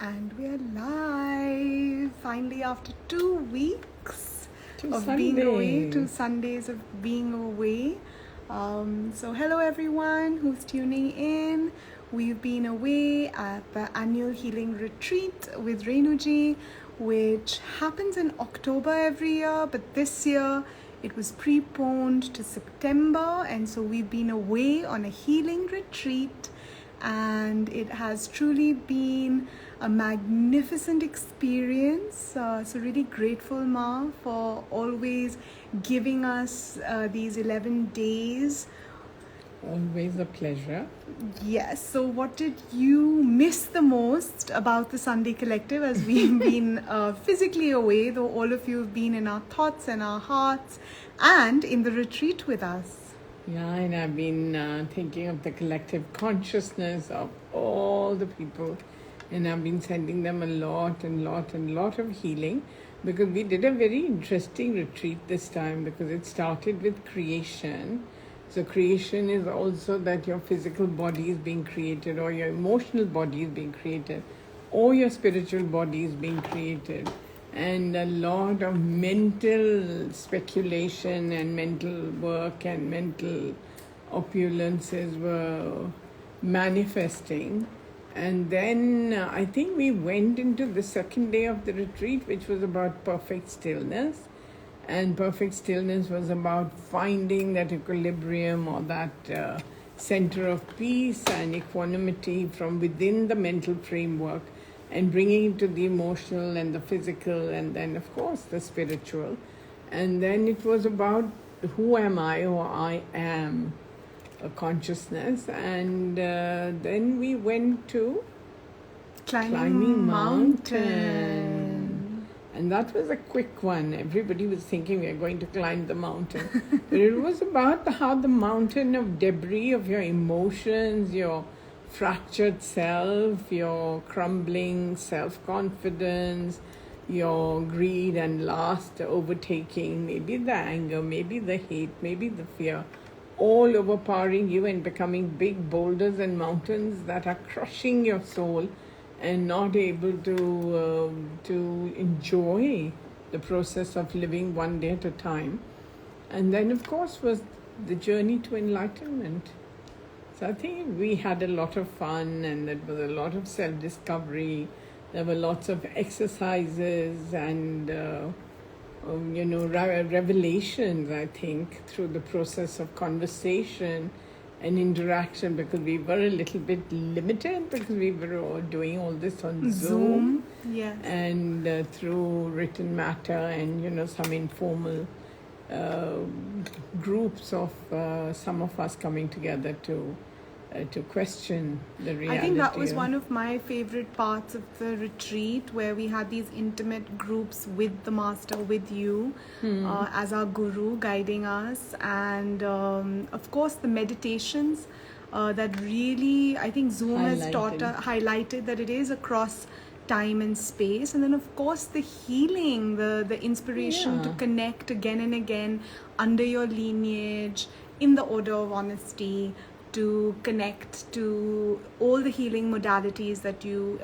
And we're live finally after 2 weeks of being away, 2 Sundays of being away. So hello everyone who's tuning in. We've been away at the annual healing retreat with Renooji, which happens in October every year, but this year it was preponed to September, and so we've been away on a healing retreat, and it has truly been a magnificent experience. So really grateful, Ma, for always giving us these 11 days. Always a pleasure. Yes. So what did you miss the most about the Sunday Collective as we've been physically away, though all of you have been in our thoughts and our hearts and in the retreat with us? Yeah, and I've been thinking of the collective consciousness of all the people, and I've been sending them a lot of healing, because we did a very interesting retreat this time, because it started with creation. So creation is also that your physical body is being created, or your emotional body is being created, or your spiritual body is being created. And a lot of mental speculation and mental work and mental opulences were manifesting. And then I think we went into the second day of the retreat, which was about perfect stillness. And perfect stillness was about finding that equilibrium, or that center of peace and equanimity from within the mental framework, and bringing it to the emotional and the physical, and then of course the spiritual. And then it was about who am I, or I am a consciousness. And then we went to climbing mountain. And that was a quick one. Everybody was thinking we are going to climb the mountain. But it was about how the mountain of debris of your emotions, your fractured self, your crumbling self-confidence, your greed and lust overtaking, maybe the anger, maybe the hate, maybe the fear, all overpowering you and becoming big boulders and mountains that are crushing your soul, and not able to enjoy the process of living one day at a time. And then, of course, was the journey to enlightenment. So I think we had a lot of fun, and there was a lot of self-discovery. There were lots of exercises and, revelations, I think, through the process of conversation and interaction, because we were a little bit limited, because we were all doing all this on Zoom. Yes. And through written matter and, some informal groups of some of us coming together to question the reality. I think that was one of my favorite parts of the retreat, where we had these intimate groups with the master, with you as our guru guiding us. And of course the meditations that really, I think Zoom has highlighted that it is across time and space. And then of course the healing, the inspiration to connect again and again under your lineage, in the order of honesty, to connect to all the healing modalities that you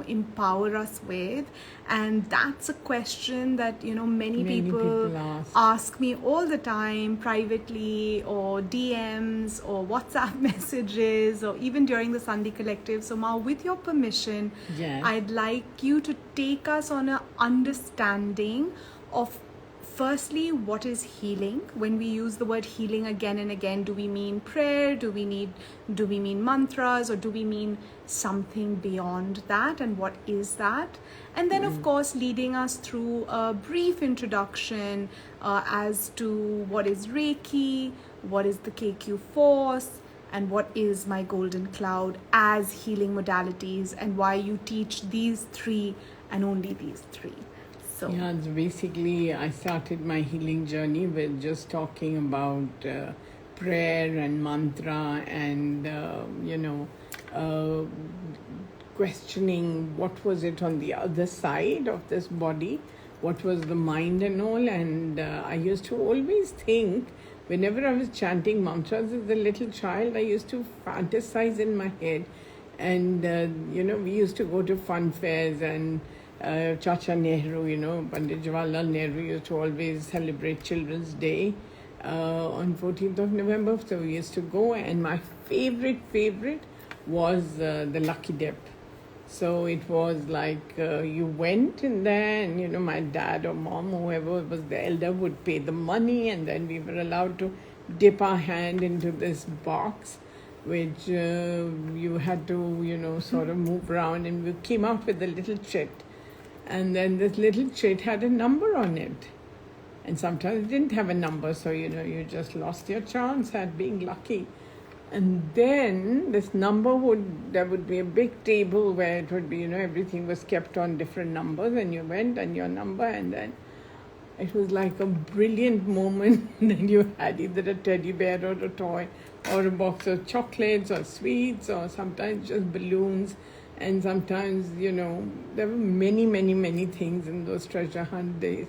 empower us with. And that's a question that many people ask me all the time, privately, or DMs, or WhatsApp messages, or even during the Sunday Collective. So Ma, with your permission, I'd like you to take us on an understanding of, firstly, what is healing? When we use the word healing again and again, do we mean prayer? Do we mean mantras? Or do we mean something beyond that? And what is that? And then, of course, leading us through a brief introduction as to what is Reiki, what is the KQ force, and what is my golden cloud as healing modalities, and why you teach these three and only these three. So it's basically, I started my healing journey with just talking about prayer and mantra, and questioning what was it on the other side of this body, what was the mind and all. And I used to always think, whenever I was chanting mantras as a little child, I used to fantasize in my head And, we used to go to fun fairs, and Chacha Nehru, Pandit Jawaharlal Nehru used to always celebrate Children's Day on 14th of November. So we used to go, and my favorite was the Lucky Dip. So it was like you went in there, and my dad or mom, whoever was the elder, would pay the money, and then we were allowed to dip our hand into this box, which you had to, sort of move around, and we came out with a little chit. And then this little chit had a number on it. And sometimes it didn't have a number, so, you just lost your chance at being lucky. And then this number there would be a big table where it would be, everything was kept on different numbers, and you went and your number, and then it was like a brilliant moment. Then you had either a teddy bear or a toy or a box of chocolates or sweets, or sometimes just balloons. And sometimes, there were many things in those treasure hunt days,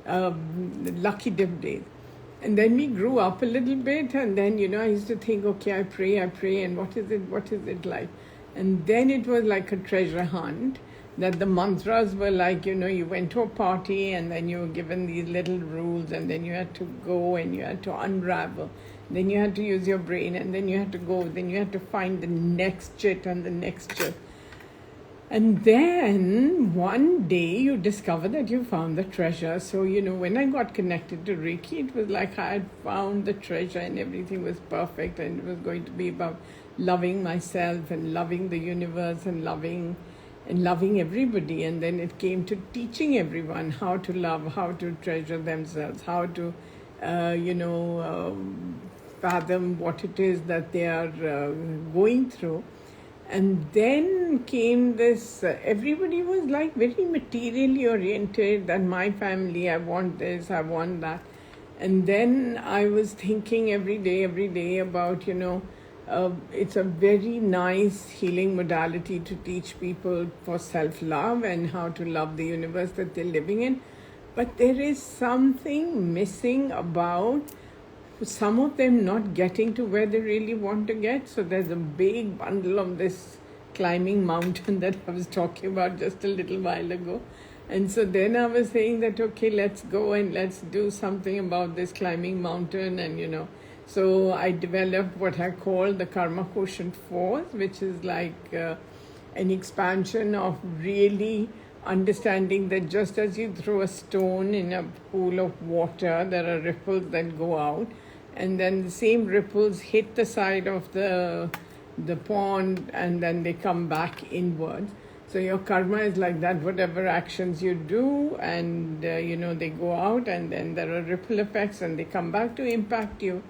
lucky dip days. And then we grew up a little bit, and then, I used to think, okay, I pray, and what is it like? And then it was like a treasure hunt, that the mantras were like, you went to a party, and then you were given these little rules, and then you had to go, and you had to unravel. Then you had to use your brain, and then you had to go, then you had to find the next chit and the next chit. And then one day you discover that you found the treasure. So, when I got connected to Reiki, it was like I had found the treasure, and everything was perfect, and it was going to be about loving myself and loving the universe and loving everybody. And then it came to teaching everyone how to love, how to treasure themselves, how to, fathom what it is that they are going through. And then came this, everybody was like very materially oriented, that my family, I want this, I want that. And then I was thinking every day about, it's a very nice healing modality to teach people for self-love and how to love the universe that they're living in. But there is something missing about some of them not getting to where they really want to get. So there's a big bundle of this climbing mountain that I was talking about just a little while ago. And so then I was saying that, okay, let's go and let's do something about this climbing mountain. And, so I developed what I call the Karma Quotient Force, which is like an expansion of really understanding that just as you throw a stone in a pool of water, there are ripples that go out. And then the same ripples hit the side of the pond, and then they come back inwards. So your karma is like that. Whatever actions you do, and they go out, and then there are ripple effects, and they come back to impact you.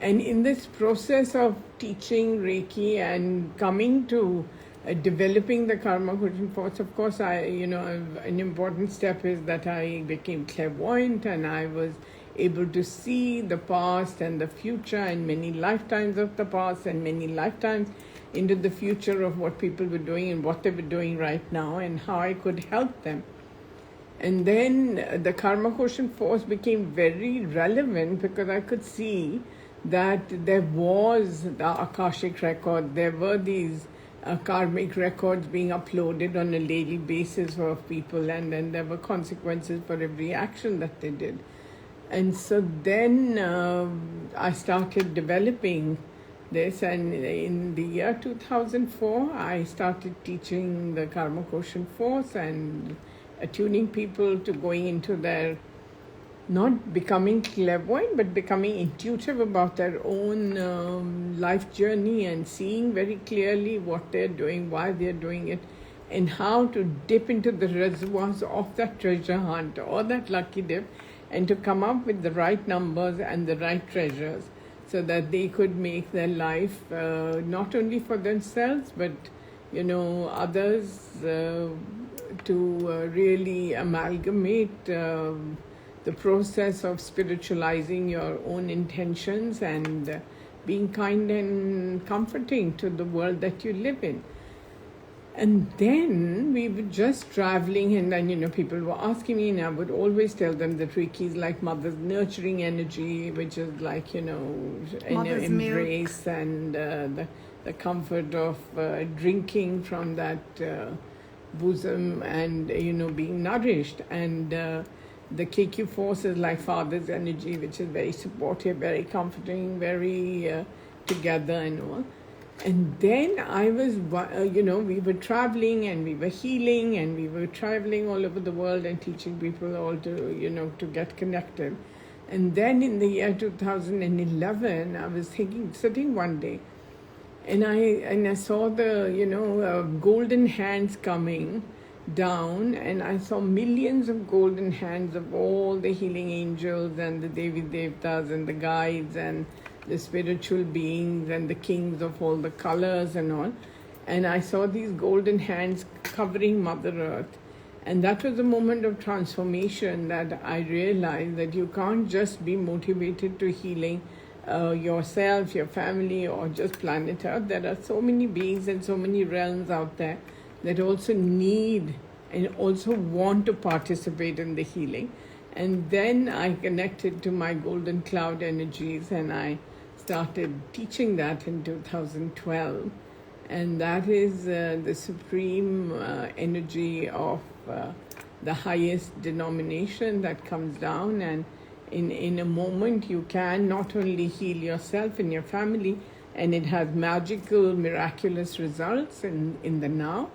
And in this process of teaching Reiki and coming to developing the Karma Quotient Force, of course, an important step is that I became clairvoyant, and I was able to see the past and the future, and many lifetimes of the past and many lifetimes into the future of what people were doing and what they were doing right now, and how I could help them. And then the Karma Quotient Force became very relevant because I could see that there was the Akashic record, there were these karmic records being uploaded on a daily basis for people, and then there were consequences for every action that they did. And so then I started developing this, and in the year 2004, I started teaching the Karma Quotient Force and attuning people to going into their, not becoming clairvoyant, but becoming intuitive about their own life journey, and seeing very clearly what they're doing, why they're doing it, and how to dip into the reservoirs of that treasure hunt or that lucky dip, and to come up with the right numbers and the right treasures, so that they could make their life not only for themselves, but others, to really amalgamate the process of spiritualizing your own intentions and being kind and comforting to the world that you live in. And then we were just traveling, and then, people were asking me, and I would always tell them that Reiki is like mother's nurturing energy, which is like, an Mother's embrace, and the the comfort of drinking from that bosom and, being nourished. And the KQ force is like father's energy, which is very supportive, very comforting, very together and all. And then I was, we were traveling and we were healing and we were traveling all over the world and teaching people all to, to get connected. And then in the year 2011, I was sitting one day, and I saw the, golden hands coming down, and I saw millions of golden hands of all the healing angels and the Devi Devtas and the guides and the spiritual beings and the kings of all the colors and all. And I saw these golden hands covering Mother Earth. And that was a moment of transformation that I realized that you can't just be motivated to healing yourself, your family, or just planet Earth. There are so many beings and so many realms out there that also need and also want to participate in the healing. And then I connected to my golden cloud energies, and I started teaching that in 2012. And that is the supreme energy of the highest denomination that comes down, and in a moment you can not only heal yourself and your family, and it has magical, miraculous results in the now,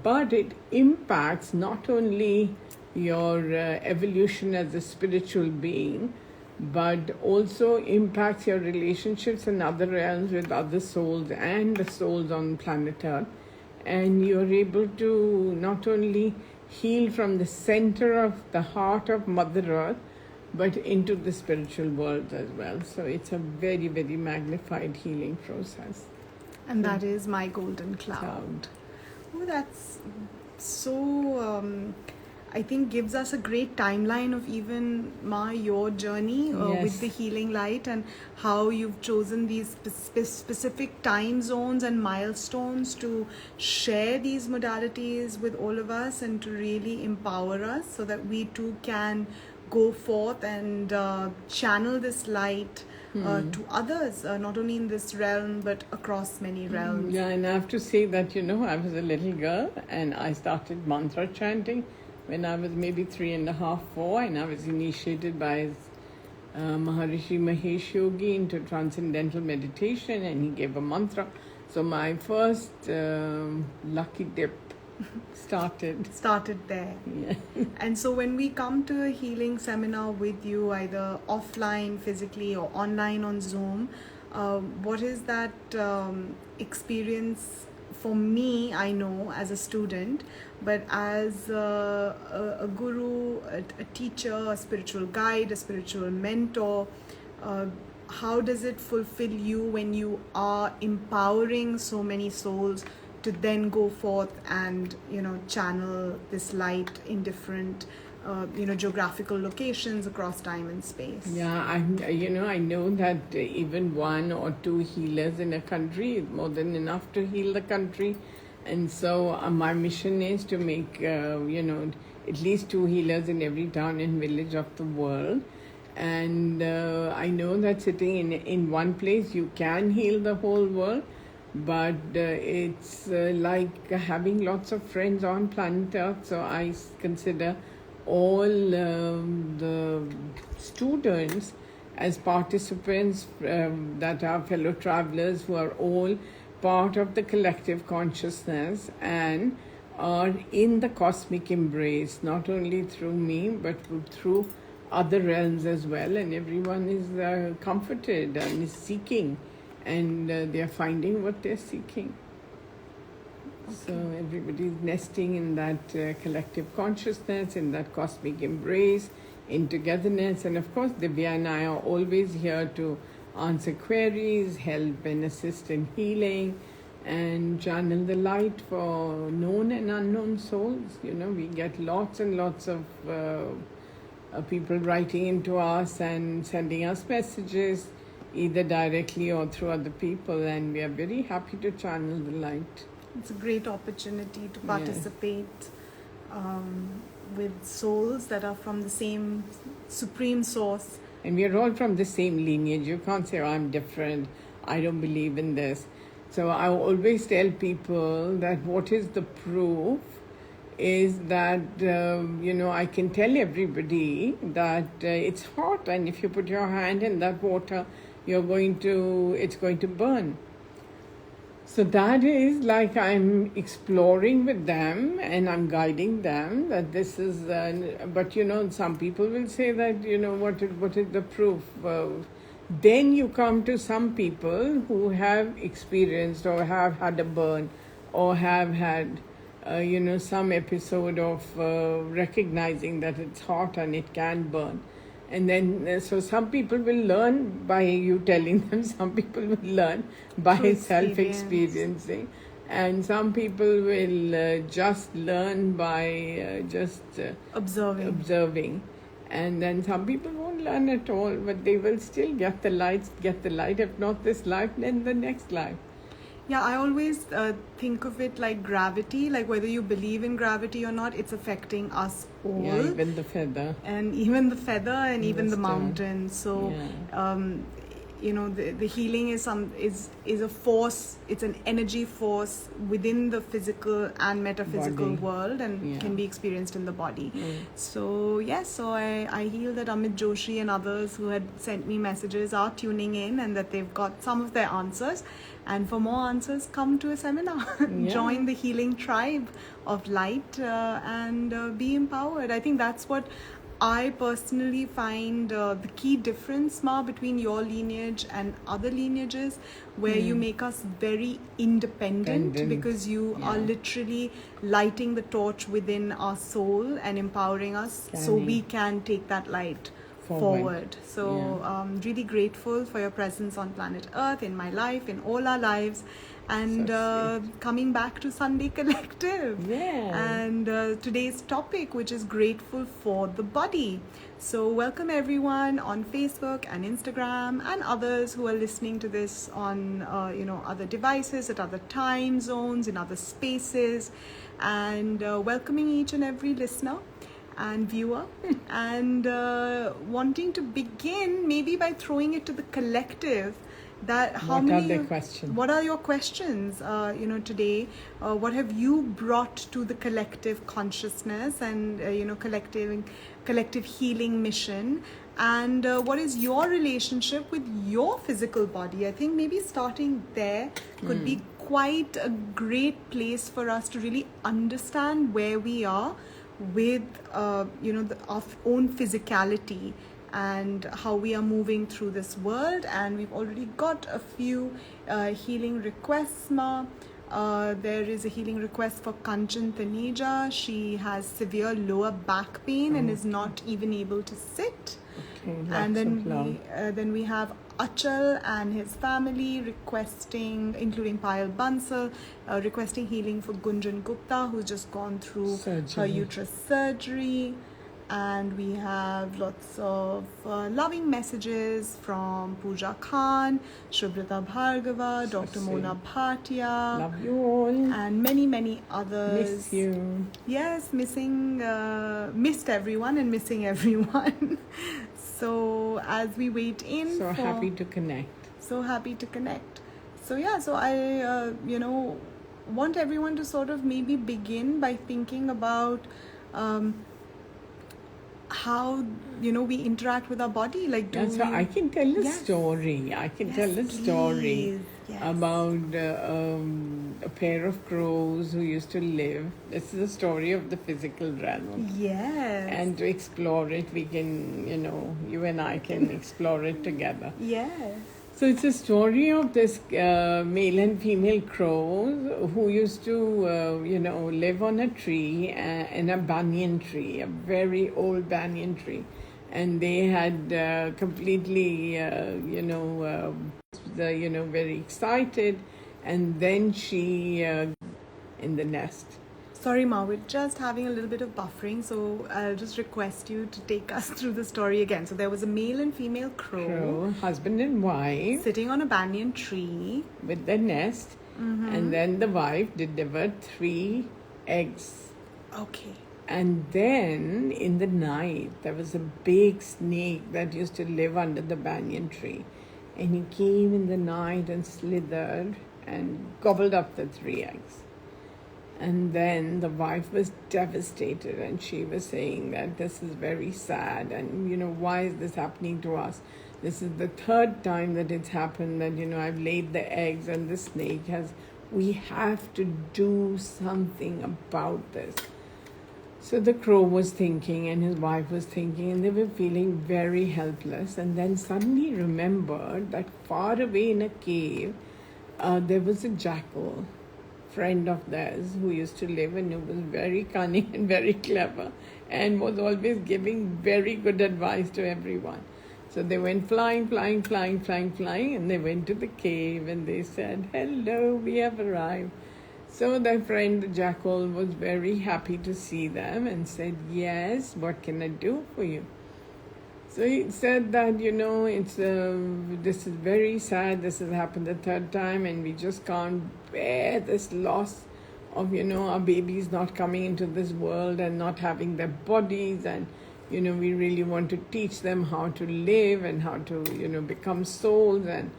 but it impacts not only your evolution as a spiritual being, but also impacts your relationships in other realms with other souls and the souls on planet Earth. And you're able to not only heal from the center of the heart of Mother Earth, but into the spiritual world as well. So it's a very, very magnified healing process. And that is my golden cloud. Oh, that's so... I think gives us a great timeline of even your journey Yes. with the healing light, and how you've chosen these specific time zones and milestones to share these modalities with all of us and to really empower us so that we too can go forth and channel this light to others, not only in this realm but across many realms. Yeah, and I have to say that, I was a little girl and I started mantra chanting when I was maybe 3.5, 4, and I was initiated by Maharishi Mahesh Yogi into transcendental meditation, and he gave a mantra. So my first lucky dip started there. Yeah. And so when we come to a healing seminar with you, either offline, physically, or online on Zoom, what is that experience for me? I know as a student, but as a guru, a teacher, a spiritual guide, a spiritual mentor, how does it fulfill you when you are empowering so many souls to then go forth and channel this light in different geographical locations across time and space? Yeah, I know that even 1 or 2 healers in a country is more than enough to heal the country. And so my mission is to make, at least 2 healers in every town and village of the world. And I know that sitting in one place, you can heal the whole world. But it's like having lots of friends on planet Earth. So I consider all the students as participants that are fellow travelers who are all part of the collective consciousness and are in the cosmic embrace, not only through me but through other realms as well. And everyone is comforted and is seeking, and they are finding what they're seeking. Okay. So everybody is nesting in that collective consciousness, in that cosmic embrace, in togetherness. And of course, Divya and I are always here to answer queries, help and assist in healing, and channel the light for known and unknown souls. We get lots and lots of people writing into us and sending us messages, either directly or through other people, and we are very happy to channel the light. It's a great opportunity to participate with souls that are from the same supreme source. And we are all from the same lineage. You can't say, I'm different, I don't believe in this. So I always tell people that what is the proof is that, I can tell everybody that it's hot, and if you put your hand in that water, it's going to burn. So that is like I'm exploring with them and I'm guiding them that this is, but some people will say that, what is the proof? Then you come to some people who have experienced or have had a burn or have had, some episode of recognizing that it's hot and it can burn. And then, so some people will learn by you telling them, some people will learn by self-experiencing, and some people will just learn by observing. And then some people won't learn at all, but they will still get the light, if not this life, then the next life. Yeah, I always think of it like gravity, like whether you believe in gravity or not, it's affecting us all. Yeah, even the feather. And even the feather and even the mountain. So, the healing is a force, it's an energy force within the physical and metaphysical world, and can be experienced in the body. So I heal that Amit Joshi and others who had sent me messages are tuning in and that they've got some of their answers. And for more answers, come to a seminar. Join the healing tribe of light and be empowered. I think that's what I personally find the key difference, Ma, between your lineage and other lineages, where you make us very independent because you are literally lighting the torch within our soul and empowering us so we can take that light forward. So really grateful for your presence on planet Earth, in my life, in all our lives, and coming back to Sunday Collective and today's topic, which is grateful for the body. So welcome everyone on Facebook and Instagram and others who are listening to this on other devices at other time zones, in other spaces, and welcoming each and every listener and viewer and wanting to begin maybe by throwing it to the collective that what are your questions today, what have you brought to the collective consciousness and collective healing mission, and what is your relationship with your physical body? I think maybe starting there could be quite a great place for us to really understand where we are with our own physicality and how we are moving through this world. And we've already got a few healing requests, Ma. There is a healing request for Kanchan Taneja. She has severe lower back pain and is not even able to sit. And then we have Achal and his family requesting, including Payal Bansal, requesting healing for Gunjan Gupta, who's just gone through her uterus surgery. And we have lots of loving messages from Pooja Khan, Shubhrita Bhargava, Dr. Mona Bhatia. Love you all. And many, many others. Miss you. Yes, missed everyone and missing everyone. So as we wait in. So happy to connect. So I, want everyone to sort of maybe begin by thinking about how we interact with our body. Like, I can tell a story. I can tell a story about a pair of crows who used to live. This is a story of the physical realm. Yes. And to explore it, we can, you and I can explore it together. Yes. So it's a story of this male and female crows who used to, live on a tree, in a banyan tree, a very old banyan tree. And they had completely, very excited. And then she, in the nest. Sorry, Ma, we're just having a little bit of buffering, so I'll just request you to take us through the story again. So there was a male and female crow, husband and wife, sitting on a banyan tree with their nest, and then the wife delivered 3 eggs. Okay. And then in the night, there was a big snake that used to live under the banyan tree. And he came in the night and slithered and gobbled up the 3 eggs. And then the wife was devastated, and she was saying that this is very sad, and why is this happening to us? This is the 3rd time that it's happened, that I've laid the eggs and the snake has. We have to do something about this. So the crow was thinking, and his wife was thinking, and they were feeling very helpless. And then suddenly remembered that far away in a cave, there was a jackal, friend of theirs, who used to live, and who was very cunning and very clever, and was always giving very good advice to everyone. So they went flying, and they went to the cave, and they said, "Hello, we have arrived." So their friend the jackal was very happy to see them and said, "Yes, what can I do for you?" So he said that, this is very sad. This has happened the 3rd time, and we just can't bear this loss of, our babies not coming into this world and not having their bodies. And, we really want to teach them how to live and how to, become souls and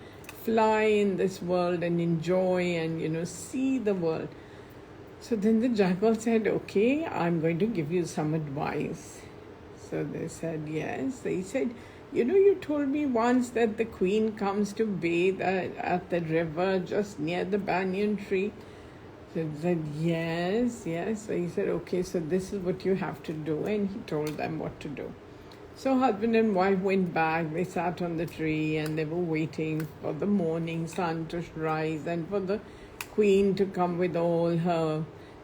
fly in this world and enjoy and, see the world. So then the jackal said, "Okay, I'm going to give you some advice." So they said, "Yes." He said, "You told me once that the queen comes to bathe at the river just near the banyan tree." So they said, yes. So he said, "Okay, so this is what you have to do." And he told them what to do. So husband and wife went back. They sat on the tree and they were waiting for the morning sun to rise and for the queen to come with all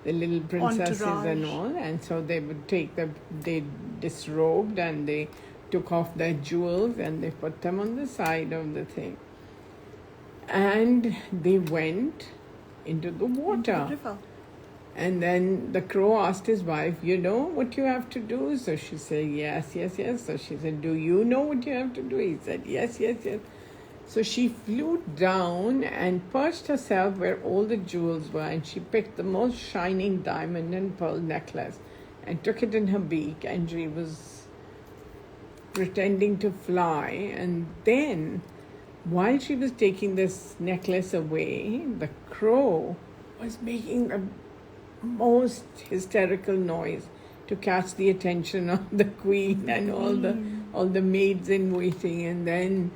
the little princesses and all. And so they would they disrobed and they took off their jewels and they put them on the side of the thing. And they went into the water. Into the river. And then the crow asked his wife, "You know what you have to do?" So she said, yes. So she said, "Do you know what you have to do?" He said, yes. So she flew down and perched herself where all the jewels were, and she picked the most shining diamond and pearl necklace and took it in her beak, and she was pretending to fly. And then, while she was taking this necklace away, the crow was making the most hysterical noise to catch the attention of the queen and all the maids in waiting. And then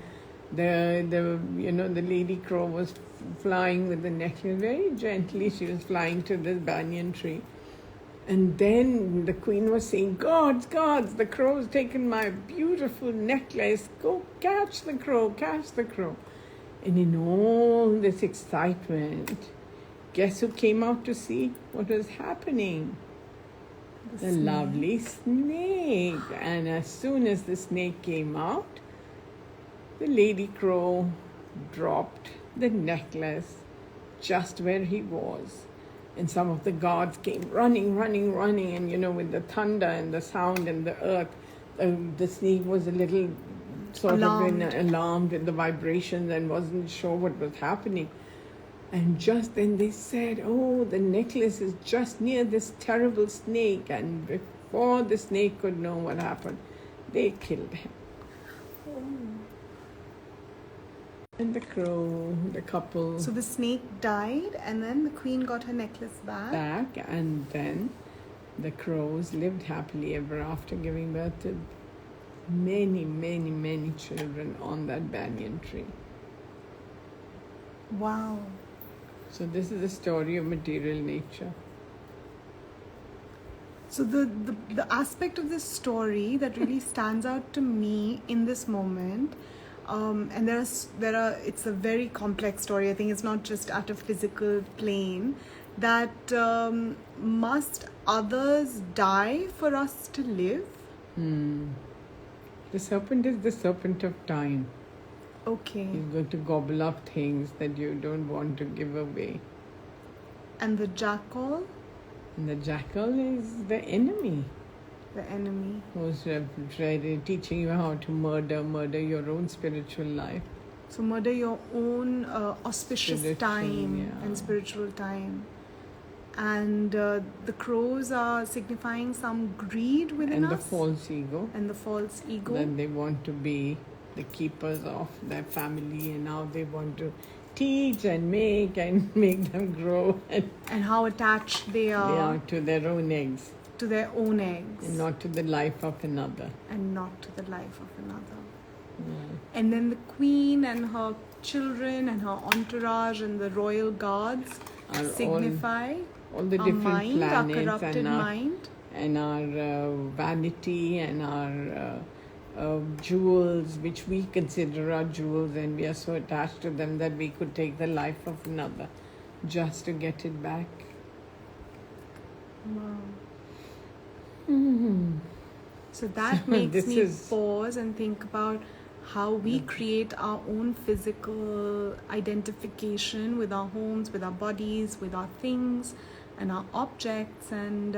the lady crow was flying with the necklace very gently. She was flying to this banyan tree. And then the queen was saying, "Gods, the crow's taken my beautiful necklace. Go catch the crow. And in all this excitement, guess who came out to see what was happening? The lovely snake. And as soon as the snake came out, the lady crow dropped the necklace just where he was. And some of the guards came running, and with the thunder and the sound and the earth, the snake was a little alarmed with the vibrations and wasn't sure what was happening. And just then they said, "Oh, the necklace is just near this terrible snake." And before the snake could know what happened, they killed him. And the crow, the couple... So the snake died, and then the queen got her necklace back. And then the crows lived happily ever after, giving birth to many children on that banyan tree. Wow. So this is the story of material nature. So the aspect of this story that really stands out to me in this moment, and it's a very complex story. I think it's not just at a physical plane. That must others die for us to live? The serpent is the serpent of time. Okay. He's going to gobble up things that you don't want to give away. And the jackal? And the jackal is the enemy. The enemy. Who's teaching you how to murder your own spiritual life. So murder your own auspicious time yeah. and spiritual time. And the crows are signifying some greed within us. And the false ego. And the false ego. That they want to be the keepers of their family, and now they want to teach and make and make them grow And how attached they they are are to their own eggs to their own eggs. and not to the life of another. And not to the life of another. Yeah. And then the queen and her children and her entourage and the royal guards Are signify all the our different mind, our planets corrupted mind. and our vanity and our jewels, which we consider our jewels, and we are so attached to them that we could take the life of another just to get it back. Wow. Mm-hmm. So that makes This me is- pause and think about how we create our own physical identification with our homes, with our bodies, with our things and our objects. And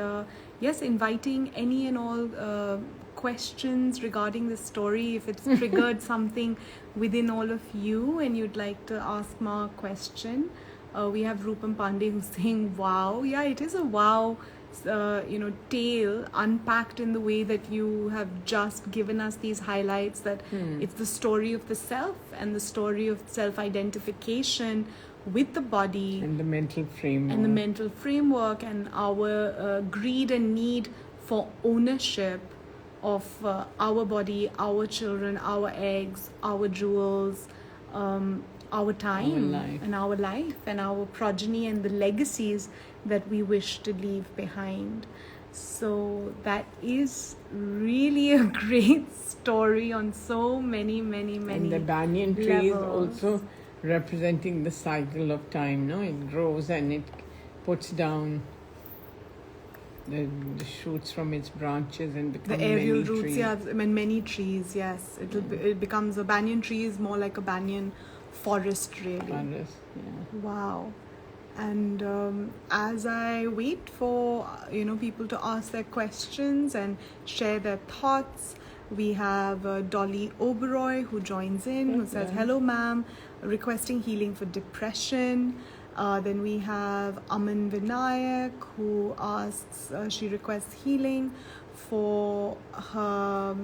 yes, inviting any and all questions regarding the story. If it's triggered something within all of you and you'd like to ask Ma a question, we have Rupam Pandey who's saying, wow. Yeah, it is a wow. Tale unpacked in the way that you have just given us these highlights, that it's the story of the self and the story of self-identification with the body And the mental framework. and the mental framework and our greed and need for ownership of our body, our children, our eggs, our jewels, our time life. and our life and our progeny and the legacies that we wish to leave behind. So that is really a great story on so many And the banyan tree is levels. also representing the cycle of time, no? It grows and it puts down the shoots from its branches and becomes The aerial many roots, trees. yeah, and many trees, yes. It becomes a banyan tree is more like a banyan forest, really. Forest, yeah. Wow. And as I wait for people to ask their questions and share their thoughts, we have Dolly Oberoi who joins in, who says, Okay. hello ma'am, requesting healing for depression. Then we have Aman Vinayak who asks, she requests healing for her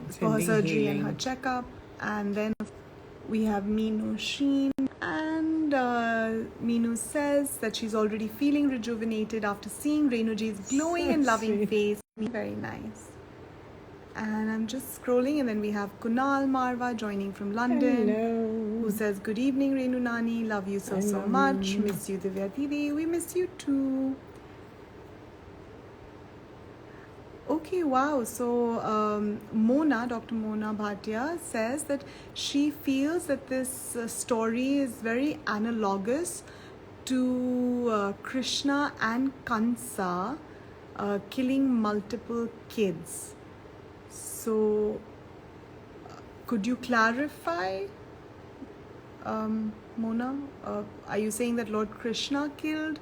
Sending surgery healing. and her checkup. And then we have Meenu Sheen, and Meenu says that she's already feeling rejuvenated after seeing Renooji's glowing So and loving sweet. face. Very nice. And I'm just scrolling, and then we have Kunal Marwa joining from London, who Hello. says, good evening Renu Nani, love you so I so love much, you. miss you Divya Didi, we miss you too. Okay, wow. So Dr. Mona Bhatia says that she feels that this story is very analogous to Krishna and Kansa killing multiple kids. So could you clarify, Mona? Are you saying that Lord Krishna killed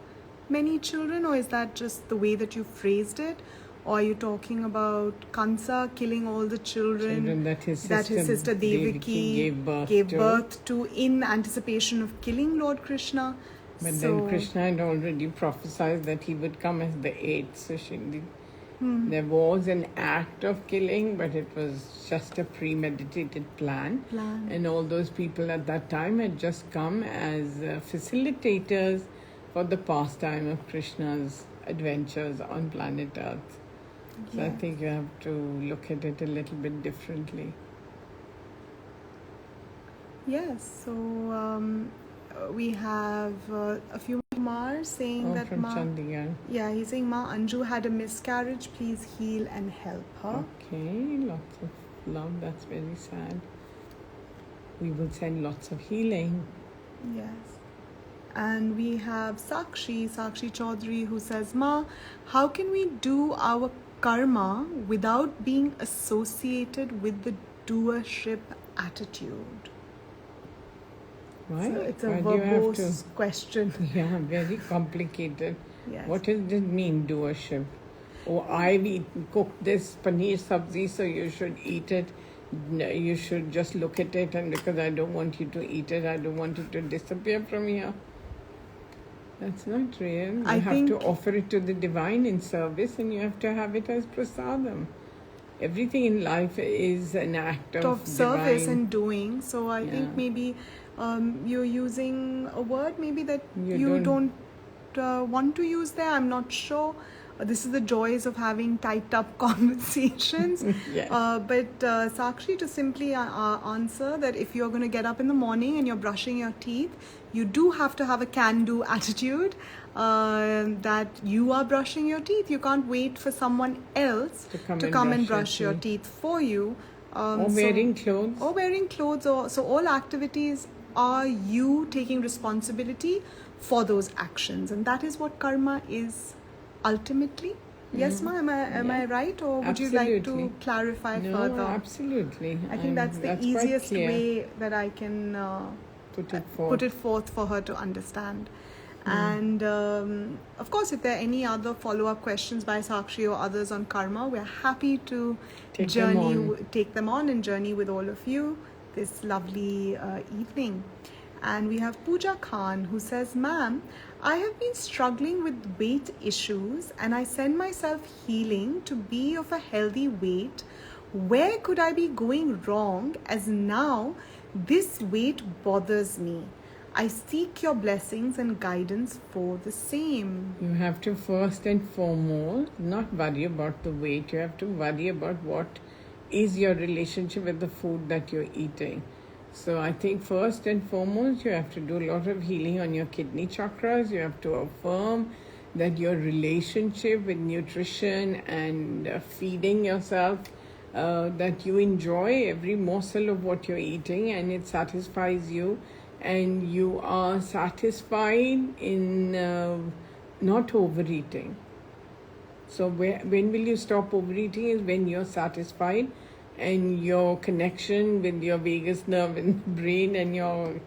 many children, or is that just the way that you phrased it? Or are you talking about Kansa killing all the children that his sister Devaki gave birth to in anticipation of killing Lord Krishna? But then Krishna had already prophesied that he would come as the eighth. So there was an act of killing, but it was just a premeditated plan. And all those people at that time had just come as facilitators for the pastime of Krishna's adventures on planet Earth. So I think you have to look at it a little bit differently. Yes, so we have a few more saying that from Ma, Chandigarh. yeah, he's saying Ma Anju had a miscarriage, please heal and help her. Okay, lots of love. That's very sad. We will send lots of healing. Yes. And we have Sakshi Chaudhary, who says, Ma, how can we do our karma without being associated with the doership attitude? Right? So it's a Why do you have verbose question. Yeah, very complicated. Yes. What does it mean, doership? Oh, I've cooked this paneer sabzi, so you should eat it. No, you should just look at it, and because I don't want you to eat it, I don't want it to disappear from here. That's not real. You I have think- to offer it to the divine in service, and you have to have it as prasadam. Everything in life is an act of Of service divine. and doing. So I think Yeah. maybe you're using a word maybe that You you don't- don't want to use there. I'm not sure. This is the joys of having typed up conversations. Yes. But Sakshi, to simply answer that if you're going to get up in the morning and you're brushing your teeth, you do have to have a can-do attitude that you are brushing your teeth. You can't wait for someone else to come and and brush your teeth for you. Or wearing clothes. Or wearing clothes. So all activities are you taking responsibility for those actions. And that is what karma is ultimately. Yes, Ma, am I right? Or would you like to Absolutely. clarify No, further? absolutely. I think that's the quite easiest clear. way that I can Put it forth. forth for her to understand. And of course, if there are any other follow-up questions by Sakshi or others on karma, we're happy to Take them on. and journey with all of you this lovely evening. And we have Pooja Khan who says, Ma'am, I have been struggling with weight issues and I send myself healing to be of a healthy weight. Where could I be going wrong, as now this weight bothers me? I seek your blessings and guidance for the same. You have to first and foremost not worry about the weight. You have to worry about what is your relationship with the food that you're eating. So I think first and foremost you have to do a lot of healing on your kidney chakras. You have to affirm that your relationship with nutrition and feeding yourself, that you enjoy every morsel of what you're eating and it satisfies you, and you are satisfied in not overeating. So when will you stop overeating is when you're satisfied and your connection with your vagus nerve in the brain and your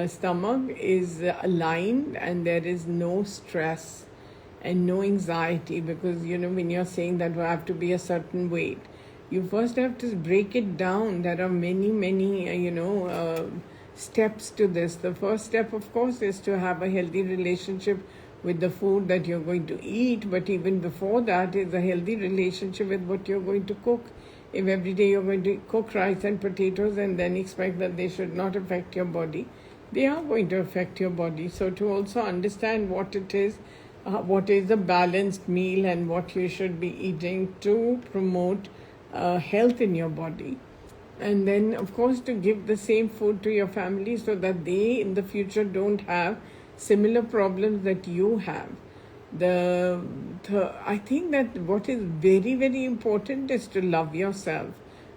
stomach is aligned and there is no stress and no anxiety. Because when you're saying that I have to be a certain weight, you first have to break it down. There are many steps to this. The first step, of course, is to have a healthy relationship with the food that you're going to eat. But even before that is a healthy relationship with what you're going to cook. If every day you're going to cook rice and potatoes and then expect that they should not affect your body, they are going to affect your body. So to also understand what it is, what is a balanced meal and what you should be eating to promote health in your body. And then, of course, to give the same food to your family so that they in the future don't have similar problems that you have. I think that what is very, very important is to love yourself.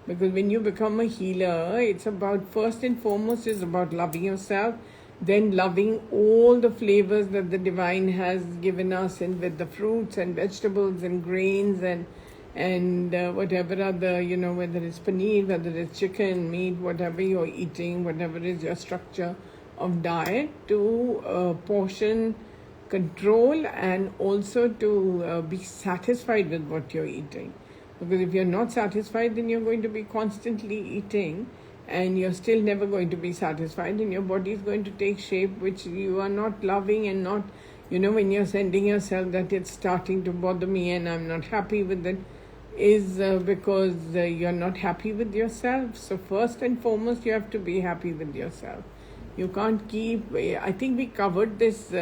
Because when you become a healer, it's about, first and foremost, is about loving yourself, then loving all the flavors that the divine has given us, and with the fruits and vegetables and grains and whatever other, whether it's paneer, whether it's chicken, meat, whatever you're eating, whatever is your structure of diet, to portion control and also to be satisfied with what you're eating. Because if you're not satisfied, then you're going to be constantly eating and you're still never going to be satisfied, and your body is going to take shape which you are not loving and not, when you're sending yourself that it's starting to bother me and I'm not happy with it, is because you're not happy with yourself. So first and foremost, you have to be happy with yourself. You can't keep, I think we covered this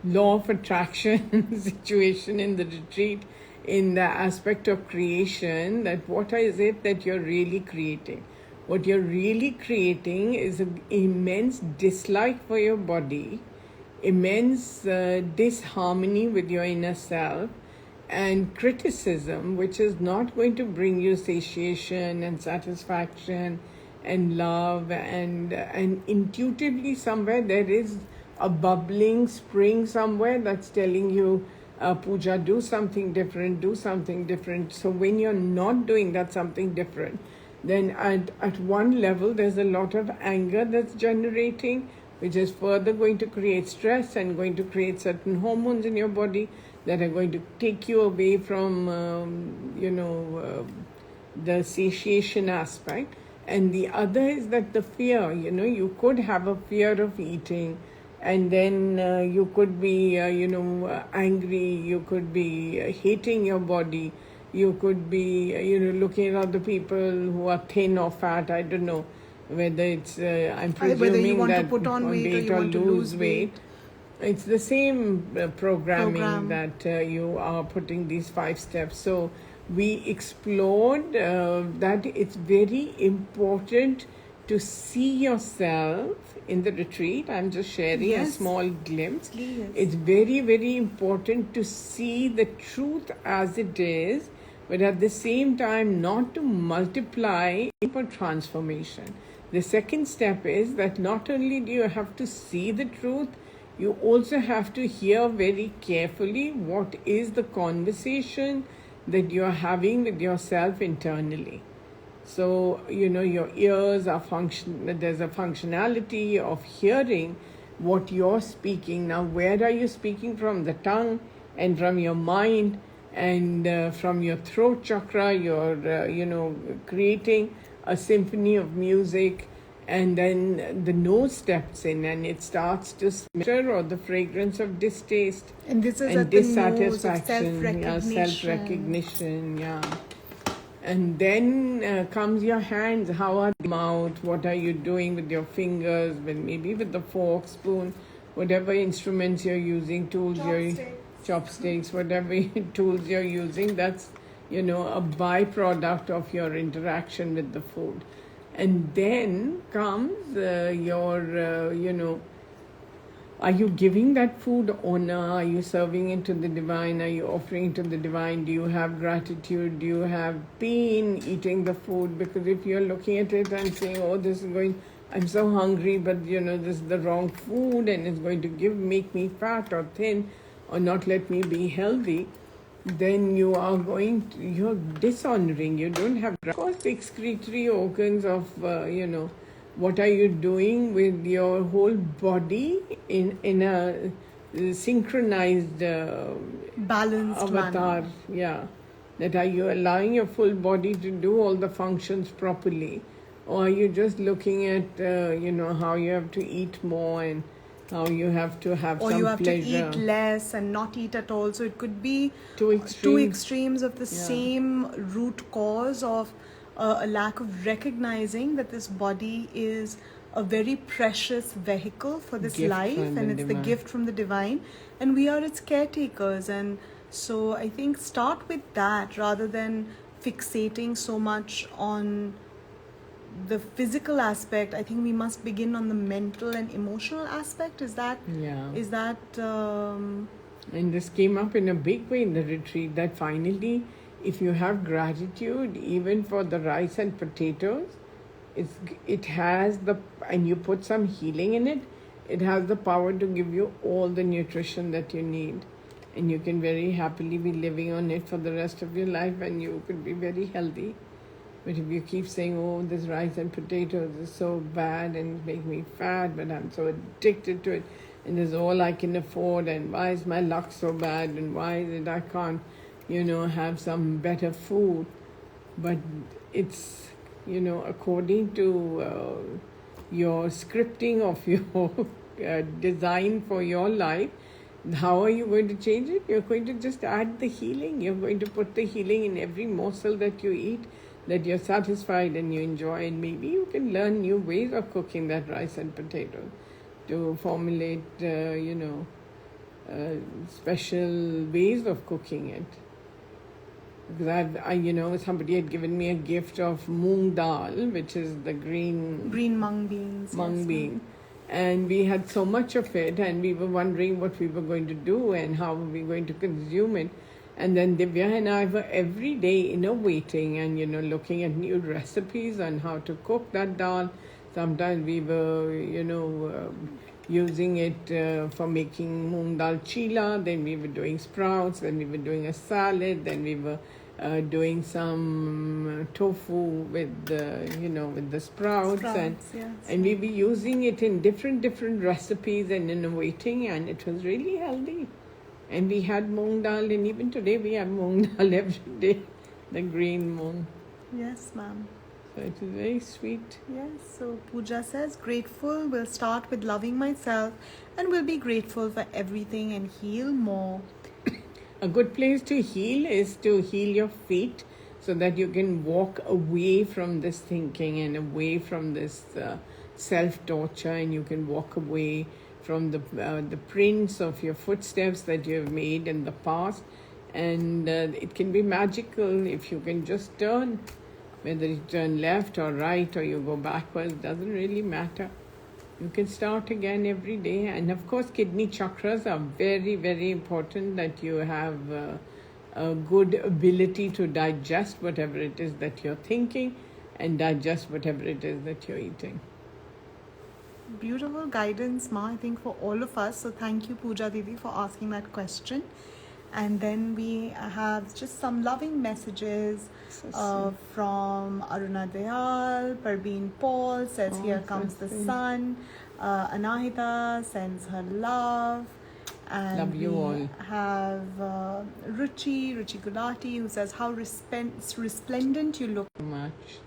law of attraction situation in the retreat, in the aspect of creation, that what is it that you're really creating? What you're really creating is an immense dislike for your body, immense disharmony with your inner self, and criticism, which is not going to bring you satiation and satisfaction and love, and intuitively somewhere there is a bubbling spring somewhere that's telling you, Pooja, do something different. So when you're not doing that something different, then at one level there's a lot of anger that's generating, which is further going to create stress and going to create certain hormones in your body that are going to take you away from the satiation aspect. And the other is that the fear, you could have a fear of eating, and then you could be angry, you could be hating your body, you could be looking at other people who are thin or fat, I don't know, whether it's I'm Whether you presuming want to that put on weight or you want to lose weight. It's the same programming Program. that you are putting these 5 steps. So we explored that it's very important to see yourself in the retreat. I'm just sharing a Yes. small glimpse. Please. It's very, very important to see the truth as it is, but at the same time not to multiply for transformation. The second step is that not only do you have to see the truth, you also have to hear very carefully what is the conversation that you're having with yourself internally. So, your ears are there's a functionality of hearing what you're speaking. Now, where are you speaking from? The tongue and from your mind and from your throat chakra. You're, creating a symphony of music, and then the nose steps in and it starts to smell or the fragrance of distaste And this is and at the nose of dissatisfaction, self-recognition, and then comes your hands. How are the mouth? What are you doing with your fingers? Maybe with the fork, spoon, whatever instruments you're using, tools, chopsticks, whatever tools you're using. That's a byproduct of your interaction with the food. And then comes are you giving that food honor? Are you serving it to the divine? Are you offering it to the divine? Do you have gratitude? Do you have pain eating the food? Because if you're looking at it and saying, oh, this is I'm so hungry, but this is the wrong food and it's going to make me fat or thin or not let me be healthy, then you're dishonoring. You don't have, of course, the excretory organs of, what are you doing with your whole body in a synchronized balanced avatar? manner. Yeah. That are you allowing your full body to do all the functions properly? Or are you just looking at, how you have to eat more and how you have to have or some you have pleasure. to eat less and not eat at all. So it could be Two extremes of the same root cause of a lack of recognizing that this body is a very precious vehicle for this Gift life, from and the it's divine. the gift from the divine, and we are its caretakers. And so I think start with that rather than fixating so much on the physical aspect. I think we must begin on the mental and emotional aspect. Is that And this came up in a big way in the retreat, that finally, if you have gratitude even for the rice and potatoes, it has and you put some healing in it has the power to give you all the nutrition that you need, and you can very happily be living on it for the rest of your life, and you could be very healthy. But if you keep saying, oh, this rice and potatoes is so bad and make me fat, but I'm so addicted to it, and this is all I can afford, and why is my luck so bad, and why is it I can't, have some better food? But it's, according to your scripting of your design for your life, how are you going to change it? You're going to just add the healing. You're going to put the healing in every morsel that you eat, that you're satisfied and you enjoy, and maybe you can learn new ways of cooking that rice and potato to formulate, special ways of cooking it. Because somebody had given me a gift of moong dal, which is the green mung beans. Mung bean. And we had so much of it, and we were wondering what we were going to do and how we were going to consume it. And then Divya and I were every day innovating and, looking at new recipes on how to cook that dal. Sometimes we were, using it for making moong dal chila. Then we were doing sprouts. Then we were doing a salad. Then we were doing some tofu with the sprouts. And we were using it in different recipes and innovating, and it was really healthy. And we had moong dal, and even today we have moong dal every day, the green moong. Yes, ma'am. So it is very sweet. Yes, so Pooja says, grateful, we'll start with loving myself, and we'll be grateful for everything and heal more. A good place to heal is to heal your feet. so that you can walk away from this thinking and away from this self-torture, and you can walk away from the prints of your footsteps that you have made in the past. And it can be magical if you can just turn, whether you turn left or right or you go backwards, doesn't really matter. You can start again every day. And of course, kidney chakras are very, very important, that you have a good ability to digest whatever it is that you're thinking and digest whatever it is that you're eating. Beautiful guidance, Ma, I think, for all of us. So thank you, Pooja Didi, for asking that question. And then we have just some loving messages from Aruna Dayal. Parveen Paul says, here comes the sun. Anahita sends her love. And love you all. Have Ruchi Gulati, who says, how resplendent you look. So much.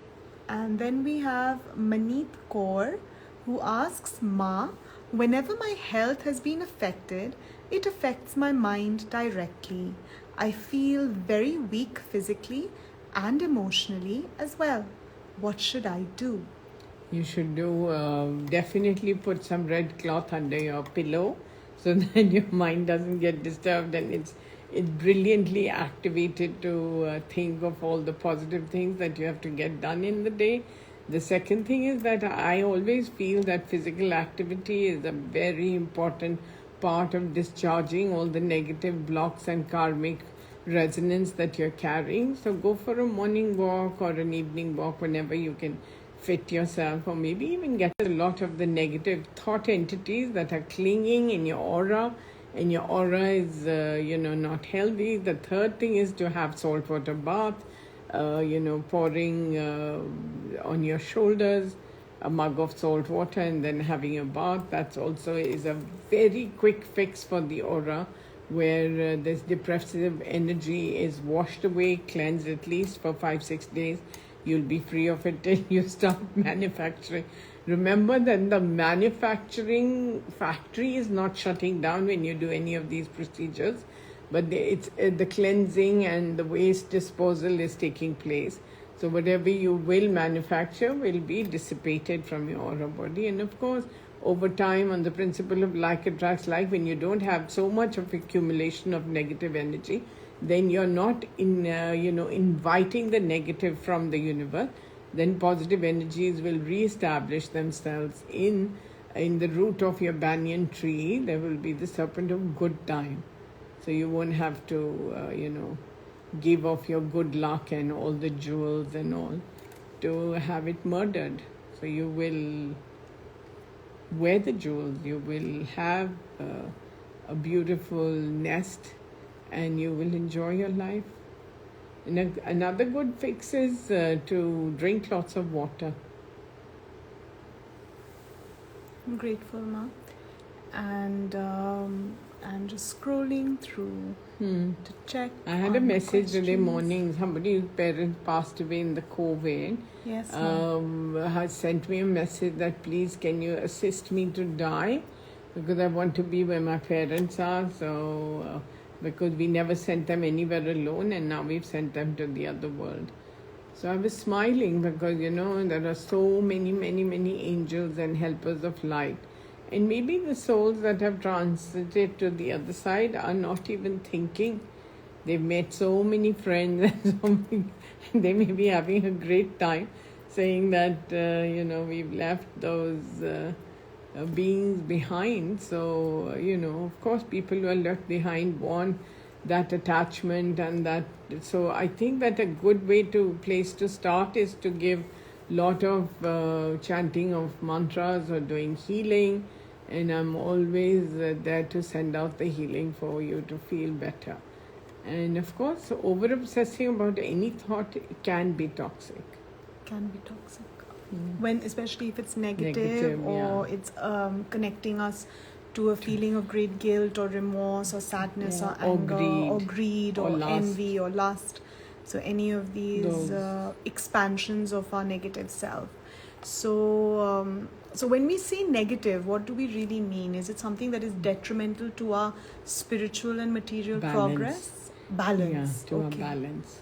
And then we have Maneet Kaur, who asks, Ma, whenever my health has been affected, it affects my mind directly. I feel very weak physically and emotionally as well. What should I do? You should definitely put some red cloth under your pillow so that your mind doesn't get disturbed, and it's brilliantly activated to think of all the positive things that you have to get done in the day. The second thing is that I always feel that physical activity is a very important part of discharging all the negative blocks and karmic resonance that you're carrying. So go for a morning walk or an evening walk whenever you can fit yourself, or maybe even get a lot of the negative thought entities that are clinging in your aura, and your aura is not healthy. The third thing is to have salt water bath, pouring on your shoulders a mug of salt water and then having a bath. That also is a very quick fix for the aura, where this depressive energy is washed away, cleansed at least for 5-6 days. You'll be free of it till you start manufacturing. Remember that the manufacturing factory is not shutting down when you do any of these procedures, but the cleansing and the waste disposal is taking place. So whatever you will manufacture will be dissipated from your aura body. And of course, over time, on the principle of like attracts like, when you don't have so much of accumulation of negative energy, then you're not inviting the negative from the universe. Then positive energies will reestablish themselves in the root of your banyan tree. There will be the serpent of good time. So you won't have to, give off your good luck and all the jewels and all to have it murdered. So you will wear the jewels, you will have a beautiful nest, and you will enjoy your life. And another good fix is to drink lots of water. I'm grateful, Ma. And I'm just scrolling through to check. I had a message today morning. Somebody's parent passed away in the COVID. Yes. Has sent me a message that, please, can you assist me to die? Because I want to be where my parents are. So, because we never sent them anywhere alone, and now we've sent them to the other world. So I was smiling because, there are so many, many, many angels and helpers of light. And maybe the souls that have transited to the other side are not even thinking. They've met so many friends and they may be having a great time, saying that, we've left those beings behind. So, of course, people who are left behind want that attachment and that. So I think that a good place to start is to give lot of chanting of mantras or doing healing. And I'm always there to send out the healing for you to feel better. And of course, over-obsessing about any thought can be toxic. Can be toxic. When, especially if it's negative or it's connecting us to a feeling of great guilt or remorse or sadness or anger or greed or envy or lust. So any of these expansions of our negative self. So when we say negative, what do we really mean? Is it something that is detrimental to our spiritual and material progress? Balance. Yeah, to our balance.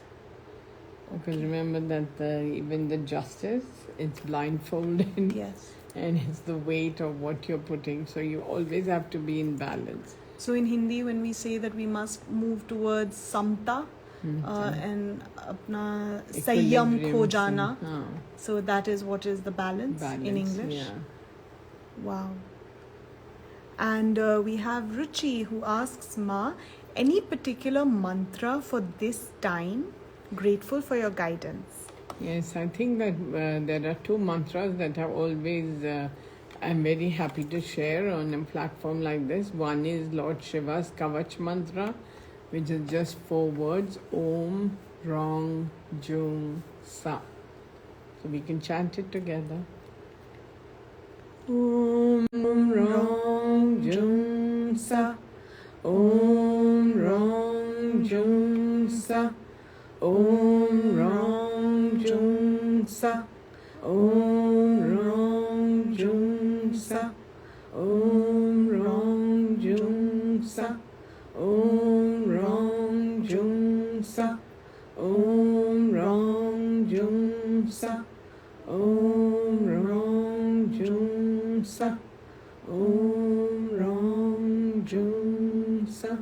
Because remember that even the justice, it's blindfolded. Yes. And it's the weight of what you're putting. So you always have to be in balance. So in Hindi, when we say that we must move towards samta and apna sayyam kho jana, so that is what is the balance in English. Yeah. Wow. And we have Ruchi who asks, Ma, any particular mantra for this time? Grateful for your guidance. Yes, I think that there are two mantras that are always, I'm very happy to share on a platform like this. One is Lord Shiva's Kavach mantra, which is just 4 words, Om, Rong, Jung, Sa. So we can chant it together. Om, Rong, Jung, Sa. Om, Rong, Jung, Sa. Om, Rong, Jung, Sa. Om, Rong, Jung, Sa. Om, Rong, Jung, Sa. Om, Rong, Jung, Sa. Om, Rong, Jung, Sa. Om, Rong, Jung, Sa. Om, Rong, Jung, Sa.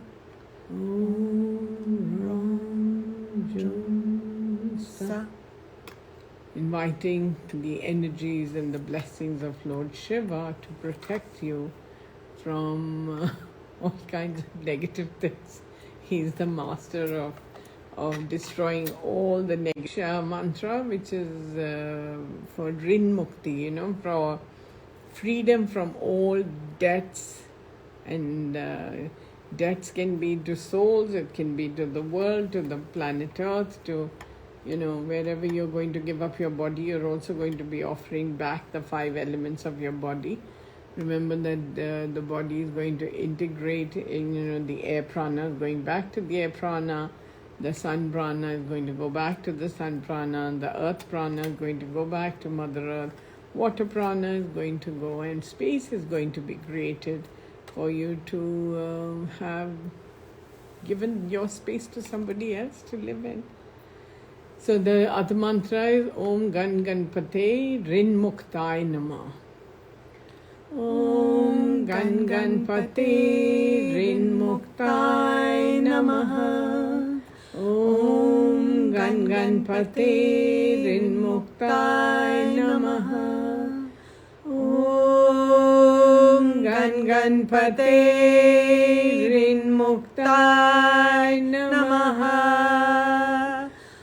Om, Rong, Jung, Sa. Inviting the energies and the blessings of Lord Shiva to protect you from all kinds of negative things. He's the master of destroying all the negative mantra, which is for Rin Mukti, for freedom from all debts. And debts can be to souls, it can be to the world, to the planet Earth, to wherever you're going to give up your body, you're also going to be offering back the 5 elements of your body. Remember that the body is going to integrate in, the air prana is going back to the air prana, the sun prana is going to go back to the sun prana, the earth prana is going to go back to Mother Earth, water prana is going to go, and space is going to be created for you to have given your space to somebody else to live in. So the other mantra is Om Gan Ganpate Rin Muktai Nama. Om Gan Ganpate Rin Muktai Namaha. Om Gan Ganpate Rin Muktai Namaha. Om Gan Ganpate Rin Muktai Namaha.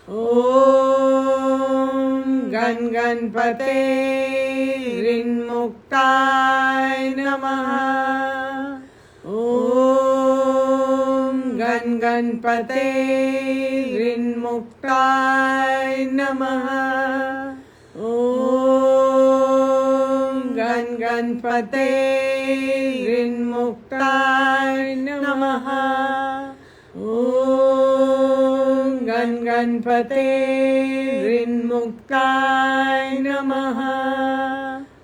Om Gan Ganpate Rin Muktai Namaha. Om Gan Ganpate Rin Muktai Namaha. Om Gan Ganpate Rin Muktai Namaha. Om Gan Ganpate Rin Muktai Namaha.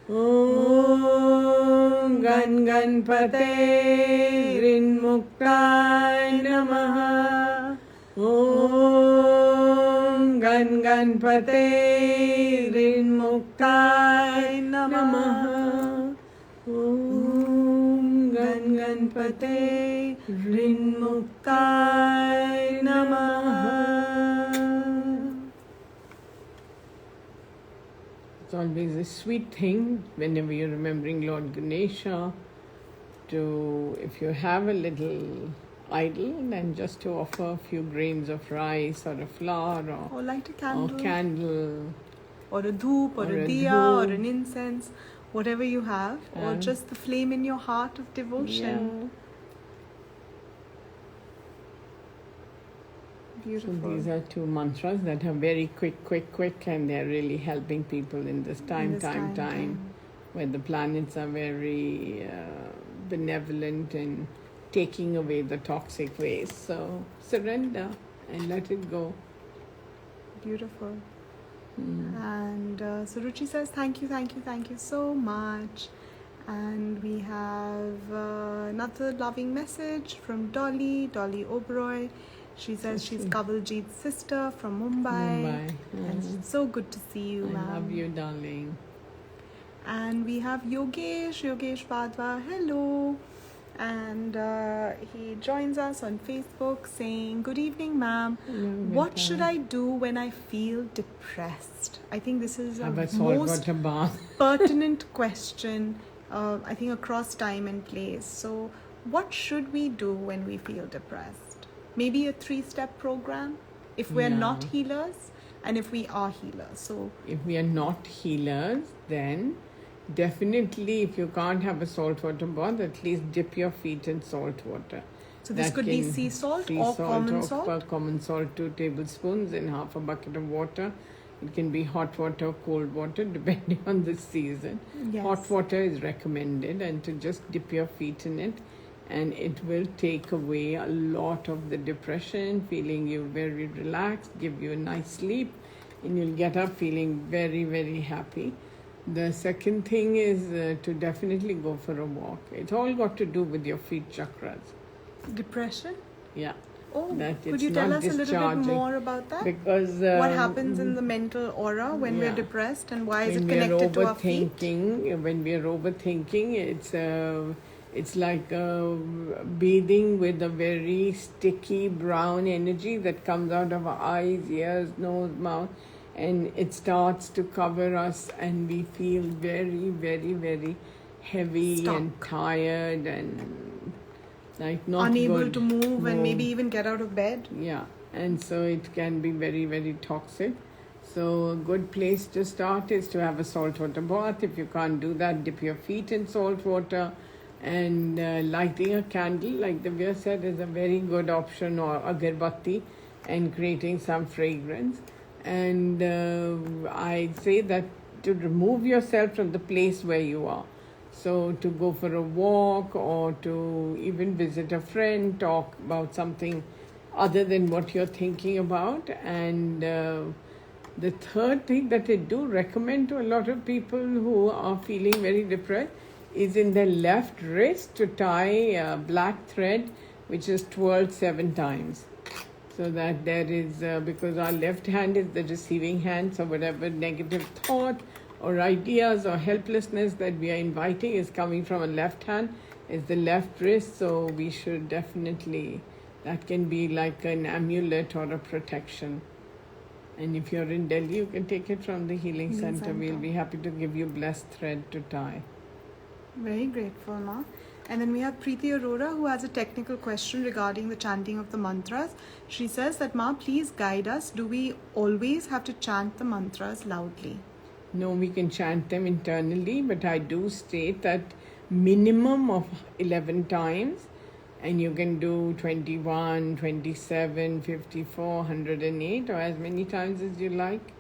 Om Gan Ganpate Rin Muktai Namaha. Om Gan Ganpate Rin Muktai Namaha. Om Gan Ganpate Rin Muktai Namaha. It's always a sweet thing whenever you're remembering Lord Ganesha to, if you have a little idol, then just to offer a few grains of rice or a flower or light a candle, or a dhoop, or a diya, or an incense, whatever you have, or just the flame in your heart of devotion. Yeah. Beautiful. So these are 2 mantras that are very quick, and they're really helping people in this time, where the planets are very benevolent and taking away the toxic waste. So surrender and let it go. Beautiful. And so Ruchi says, thank you so much. And we have another loving message from Dolly Oberoi. She says she's Kavaljit's sister from Mumbai. And it's so good to see you, ma'am. I love you, darling. And we have Yogesh Vadva. Hello. And he joins us on Facebook saying, "Good evening, ma'am. What should I do when I feel depressed?" I think this is a most pertinent question, I think, across time and place. So what should we do when we feel depressed? Maybe a 3-step program if we're not healers and if we are healers. So if we are not healers, then definitely, if you can't have a saltwater bath, at least dip your feet in salt water. So this could be sea salt or common salt? Common salt, 2 tablespoons in half a bucket of water. It can be hot water or cold water, depending on the season. Yes. Hot water is recommended, and to just dip your feet in it, and it will take away a lot of the depression, feeling you very relaxed, give you a nice sleep, and you'll get up feeling very, very happy. The second thing is to definitely go for a walk. It's all got to do with your feet chakras. Depression? Yeah. Oh, could you tell us a little bit more about that? Because what happens in the mental aura when we're depressed, and why is it connected to our feet? When we're overthinking, it's like bathing with a very sticky brown energy that comes out of our eyes, ears, nose, mouth. And it starts to cover us, and we feel very, very, very heavy and tired and like not unable to move and maybe even get out of bed. Yeah, and so it can be very, very toxic. So a good place to start is to have a saltwater bath. If you can't do that, dip your feet in salt water, and lighting a candle, like Divya said, is a very good option, or agarbatti, and creating some fragrance. And I say that to remove yourself from the place where you are. So to go for a walk, or to even visit a friend, talk about something other than what you're thinking about. And the third thing that I do recommend to a lot of people who are feeling very depressed is in their left wrist to tie a black thread, which is twirled 7 times. So that there is, because our left hand is the receiving hand, so whatever negative thought or ideas or helplessness that we are inviting is coming from a left hand, is the left wrist. So we should definitely, that can be like an amulet or a protection. And if you're in Delhi, you can take it from the healing center. We'll be happy to give you blessed thread to tie. Very grateful, Ma. And then we have Preeti Arora, who has a technical question regarding the chanting of the mantras. She says that, "Ma, please guide us. Do we always have to chant the mantras loudly?" No, we can chant them internally, but I do state that minimum of 11 times, and you can do 21, 27, 54, 108, or as many times as you like.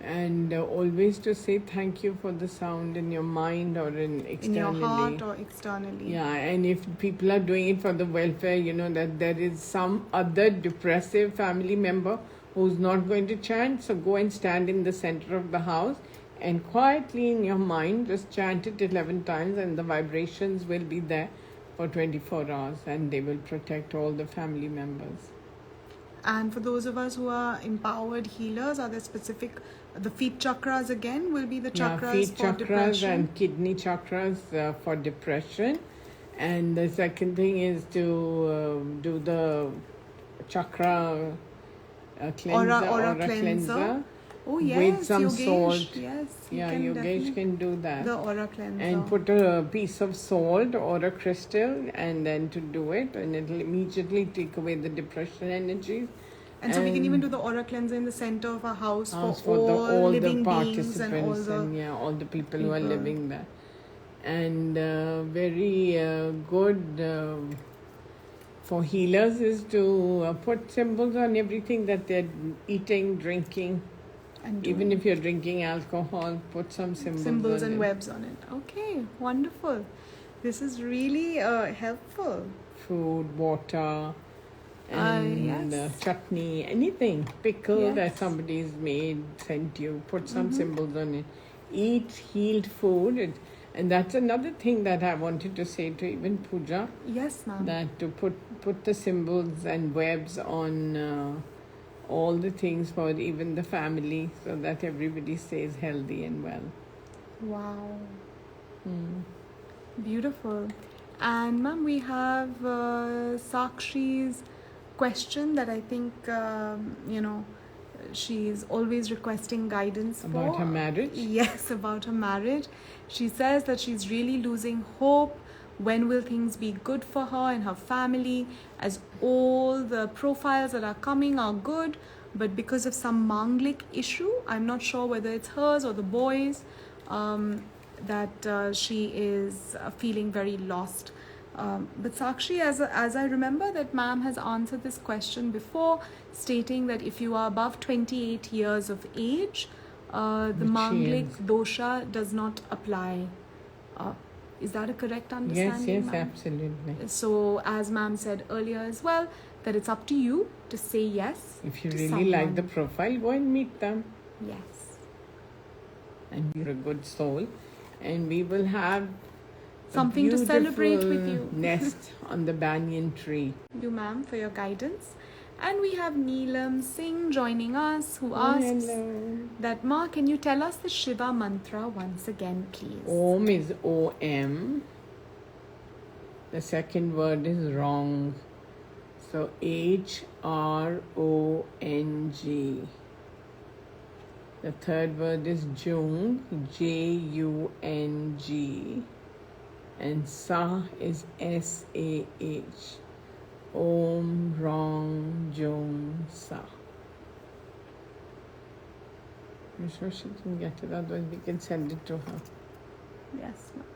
And always to say thank you for the sound in your mind or externally. In your heart or externally. Yeah, and if people are doing it for the welfare, that there is some other depressive family member who's not going to chant, so go and stand in the center of the house and quietly in your mind just chant it 11 times, and the vibrations will be there for 24 hours, and they will protect all the family members. And for those of us who are empowered healers, are there specific, the feet chakras again will be the chakras feet for chakras depression? And kidney chakras for depression. And the second thing is to do the chakra cleanser, aura cleanser. Oh yes, with some Yogesh, salt. Yes, Yogesh can do that. The aura cleanser. And put a piece of salt or a crystal, and then to do it, and it'll immediately take away the depression energies. And so we can even do the aura cleanser in the center of our house for all living the beings and all the people who are living there. And very good for healers is to put symbols on everything that they're eating, drinking. And even if you're drinking alcohol, put some symbols and webs on it. Okay, wonderful. This is really helpful. Food, water, and chutney, anything, pickle that somebody's made, sent you, put some symbols on it. Eat healed food. And that's another thing that I wanted to say to even Pooja, Yes, ma'am. that to put the symbols and webs on all the things for even the family, so that everybody stays healthy and well. Wow. Mm. Beautiful. And ma'am, we have Sakshi's question that I think, she's always requesting guidance About for. her marriage? Yes, about her marriage. She says that she's really losing hope. When will things be good for her and her family, as all the profiles that are coming are good, but because of some manglik issue, I'm not sure whether it's hers or the boys, that she is feeling very lost. But Sakshi, as I remember that ma'am has answered this question before, stating that if you are above 28 years of age, the Which she manglik is. dosha does not apply. Is that a correct understanding, Yes, ma'am? absolutely. So, as ma'am said earlier as well, that it's up to you to say yes. If you to really like someone. the profile, go and meet them. Yes. And you're a good soul. And we will have Something to celebrate with beautiful you. nest on the banyan tree. Thank you, ma'am, for your guidance. And we have Neelam Singh joining us, who Oh, asks hello. that, Ma, can you tell us the Shiva mantra once again, please? Om is O-M. The second word is wrong. So H-R-O-N-G. The third word is Jung, J-U-N-G. And Sa is S-A-H. Om Rong Jung Sa. I'm sure she can get it, otherwise we can send it to her. Yes, ma'am.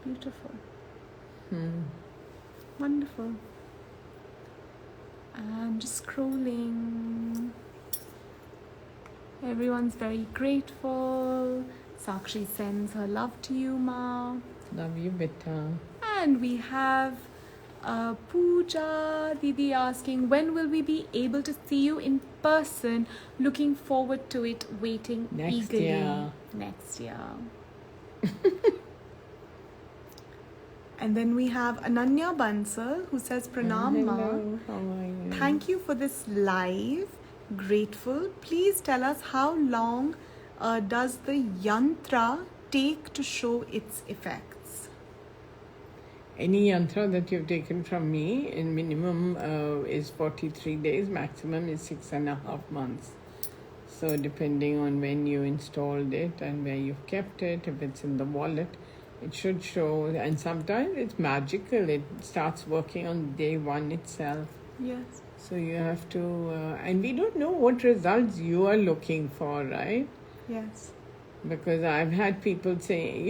Beautiful. Wonderful. And just scrolling. Everyone's very grateful. Sakshi sends her love to you, Ma. Love you, beta. And we have Pooja Didi asking, when will we be able to see you in person? Looking forward to it, waiting Next eagerly. year. Next year. And then we have Ananya Bansal, who says, Pranam, Ma. Hello, how are you? Thank you for this live. Grateful. Please tell us how long does the yantra take to show its effects? Any yantra that you've taken from me, in minimum is 43 days, maximum is 6.5 months. So depending on when you installed it and where you've kept it, if it's in the wallet, it should show. And sometimes it's magical. It starts working on day one itself. Yes. So you have to, and we don't know what results you are looking for, right? Yes. Because I've had people say,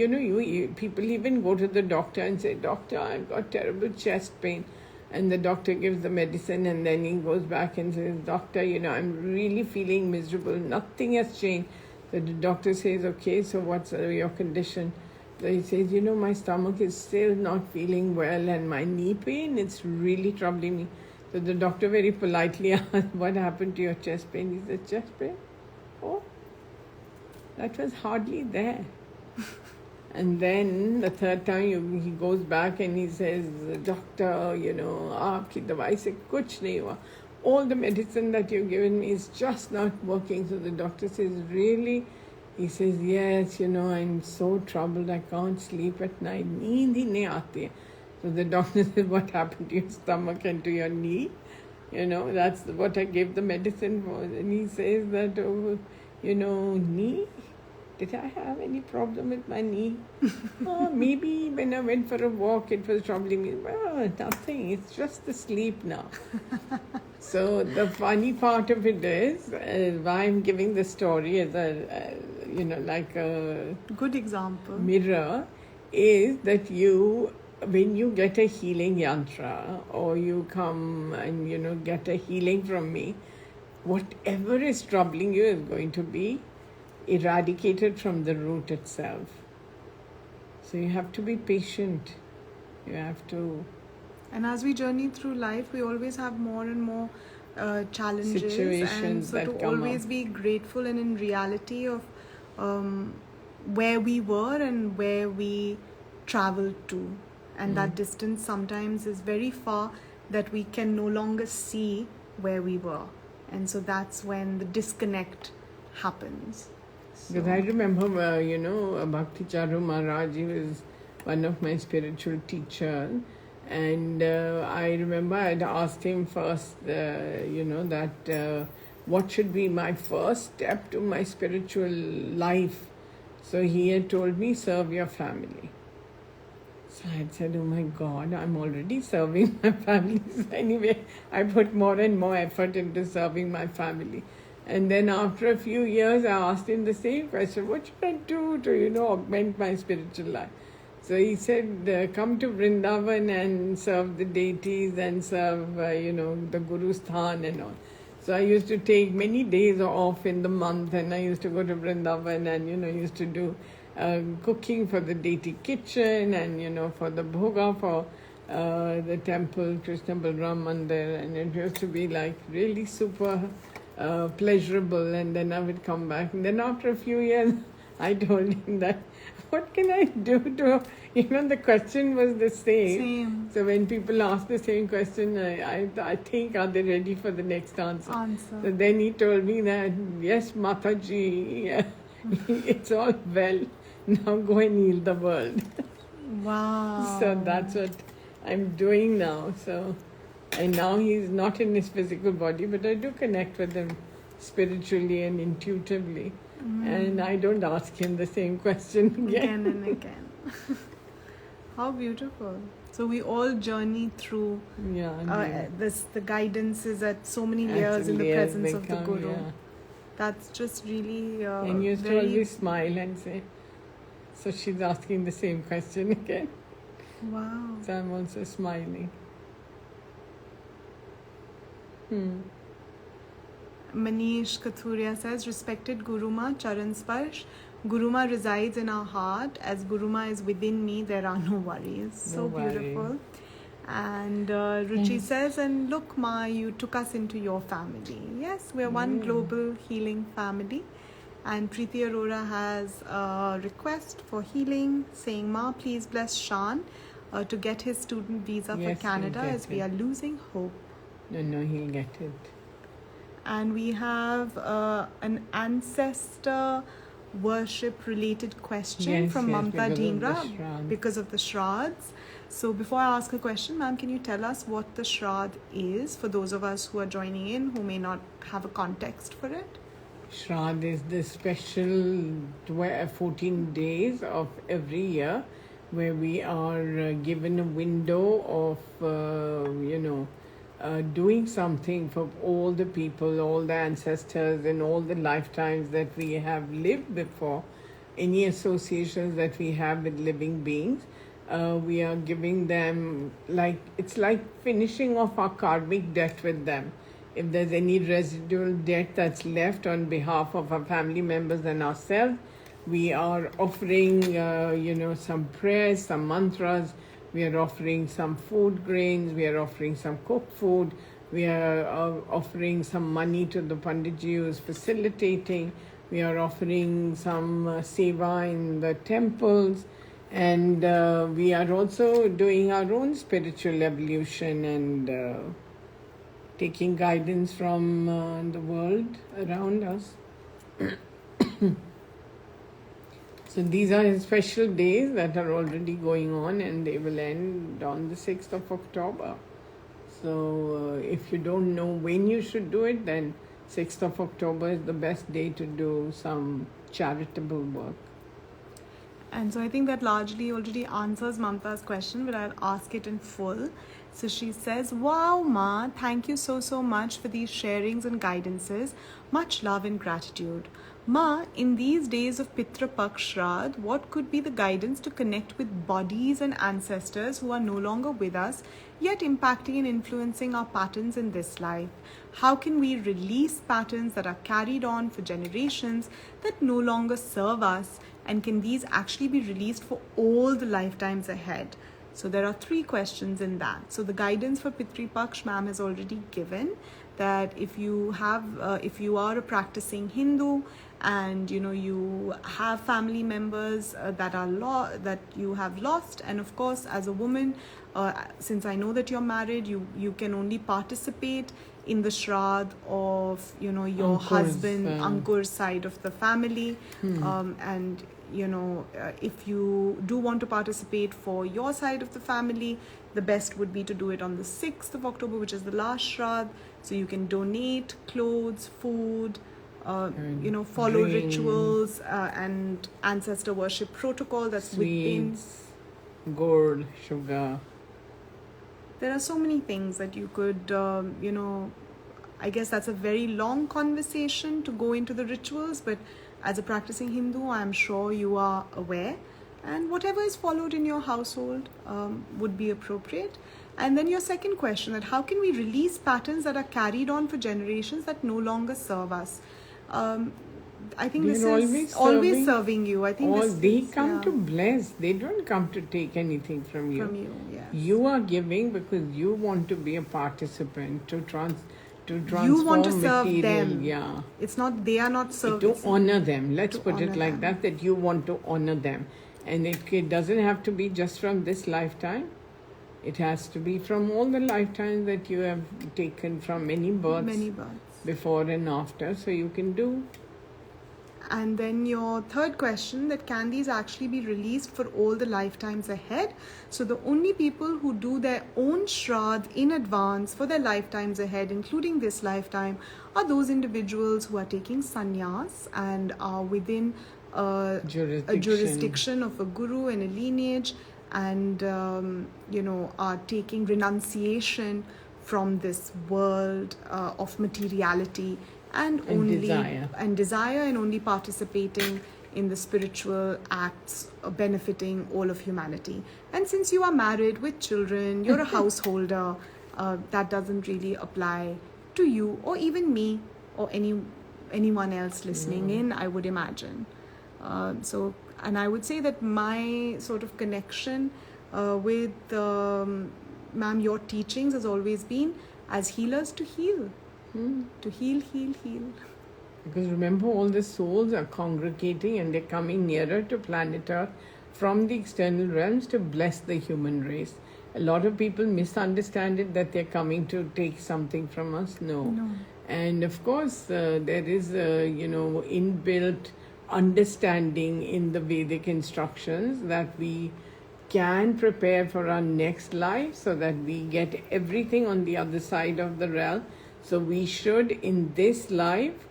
people even go to the doctor and say, Doctor, I've got terrible chest pain. And the doctor gives the medicine, and then he goes back and says, Doctor, I'm really feeling miserable. Nothing has changed. So the doctor says, okay, so what's your condition? So he says, my stomach is still not feeling well, and my knee pain, it's really troubling me. So the doctor very politely asked, what happened to your chest pain? He said, chest pain? Oh, that was hardly there. And then the third time he goes back and he says, Doctor, aapki dawai se kuch nahi hua. All the medicine that you've given me is just not working. So the doctor says, really? He says, yes, I'm so troubled. I can't sleep at night. Neend hi nahi aati hai. So the doctor says, what happened to your stomach and to your knee? That's what I gave the medicine for. And he says that, knee? Did I have any problem with my knee? Oh, maybe when I went for a walk, it was troubling me. Well, nothing. It's just the sleep now. So the funny part of it is, why I'm giving the story as a, like a Good example. mirror, is that when you get a healing yantra, or you come and, get a healing from me, whatever is troubling you is going to be eradicated from the root itself. So you have to be patient. You have to. And as we journey through life, we always have more and more challenges. Situations and so that to come always up. be grateful and in reality of where we were and where we traveled to. And that distance sometimes is very far that we can no longer see where we were. And so that's when the disconnect happens. Because I remember, Bhakti Charu Maharaj, he was one of my spiritual teachers. And I remember I'd asked him first, that what should be my first step to my spiritual life. So he had told me, serve your family. So I had said, oh my God, I'm already serving my family. So anyway, I put more and more effort into serving my family. And then after a few years, I asked him the same question, what should I do to, augment my spiritual life? So he said, come to Vrindavan and serve the deities and serve, the Guru's Sthan and all. So I used to take many days off in the month, and I used to go to Vrindavan and, used to do cooking for the deity kitchen and, for the bhoga for the temple, Krishna Balram Mandir. And it used to be like really super pleasurable. And then I would come back. And then after a few years, I told him that, what can I do to, the question was the same. So when people ask the same question, I think, are they ready for the next answer? So then he told me that, yes, Mataji, it's all well. Now go and heal the world. Wow. So that's what I'm doing now. And now he's not in his physical body, but I do connect with him spiritually and intuitively. And I don't ask him the same question again and again. How beautiful. So we all journey through the guidances at so many layers in the presence of the Guru. Yeah. That's just really and you used to always smile and say, so she's asking the same question again. Wow. So I'm also smiling. Manish Kathuria says, respected Guruma, Charan Sparsh, Guruma resides in our heart. As Guruma is within me, there are no worries. So beautiful. And Ruchi says, and look, Ma, you took us into your family. Yes, we're one global healing family. And Preeti Arora has a request for healing, saying, Ma, please bless Shan to get his student visa for Canada, as we are losing hope. No, he'll get it. And we have an ancestor worship related question from Mamta Dhingra because of the Shraads. So before I ask a question, ma'am, can you tell us what the Shraad is for those of us who are joining in who may not have a context for it? Shraad is the special 14 days of every year where we are given a window of, doing something for all the people, all the ancestors and all the lifetimes that we have lived before, any associations that we have with living beings. We are giving them, it's like finishing off our karmic debt with them. If there's any residual debt that's left on behalf of our family members and ourselves, we are offering, some prayers, some mantras. We are offering some food grains. We are offering some cooked food. We are offering some money to the Panditji who is facilitating. We are offering some seva in the temples. And we are also doing our own spiritual evolution and taking guidance from the world around us. So these are special days that are already going on, and they will end on the 6th of October. So if you don't know when you should do it, then 6th of October is the best day to do some charitable work. And so I think that largely already answers Mamta's question, but I'll ask it in full. So she says, wow, Ma, thank you so much for these sharings and guidances. Much love and gratitude. Ma, in these days of Pitra Paksh Shraad, what could be the guidance to connect with bodies and ancestors who are no longer with us, yet impacting and influencing our patterns in this life? How can we release patterns that are carried on for generations that no longer serve us? And can these actually be released for all the lifetimes ahead? So there are 3 questions in that. So the guidance for Pitri Paksh, ma'am, is already given. that if you are a practicing Hindu and you have family members that you have lost, and of course as a woman, since I know that you're married, you can only participate in the Shraddh of your Ankur's, husband, Ankur's side of the family. And if you do want to participate for your side of the family, the best would be to do it on the 6th of October, which is the last Shraddh. So you can donate clothes, food, follow rituals and ancestor worship protocol that's sweets, gold, sugar. There are so many things that you could, I guess that's a very long conversation to go into the rituals, but as a practicing Hindu, I'm sure you are aware, and whatever is followed in your household would be appropriate. And then your second question, that how can we release patterns that are carried on for generations that no longer serve us? I think this is always serving you. I think they come to bless. They don't come to take anything from you. Yes. You are giving because you want to be a participant to transform you want to serve material. them. Yeah. It's not, they are not serving. To honor them. Let's put it like that you want to honor them. And it doesn't have to be just from this lifetime. It has to be from all the lifetimes that you have taken, from many births. Before and after. So you can do. And then your third question, that can these actually be released for all the lifetimes ahead? So the only people who do their own Shraddh in advance for their lifetimes ahead, including this lifetime, are those individuals who are taking sannyas and are within a jurisdiction of a guru and a lineage, and are taking renunciation from this world of materiality and desire, and only participating in the spiritual acts benefiting all of humanity. And since you are married with children, you're a householder, that doesn't really apply to you or even me or anyone else listening in, I would imagine. And I would say that my sort of connection with ma'am, your teachings has always been as healers to heal. To heal. Because remember, all the souls are congregating and they're coming nearer to planet Earth from the external realms to bless the human race. A lot of people misunderstand it that they're coming to take something from us. No. And of course, there is inbuilt understanding in the Vedic instructions that we can prepare for our next life so that we get everything on the other side of the realm. So we should, in this life,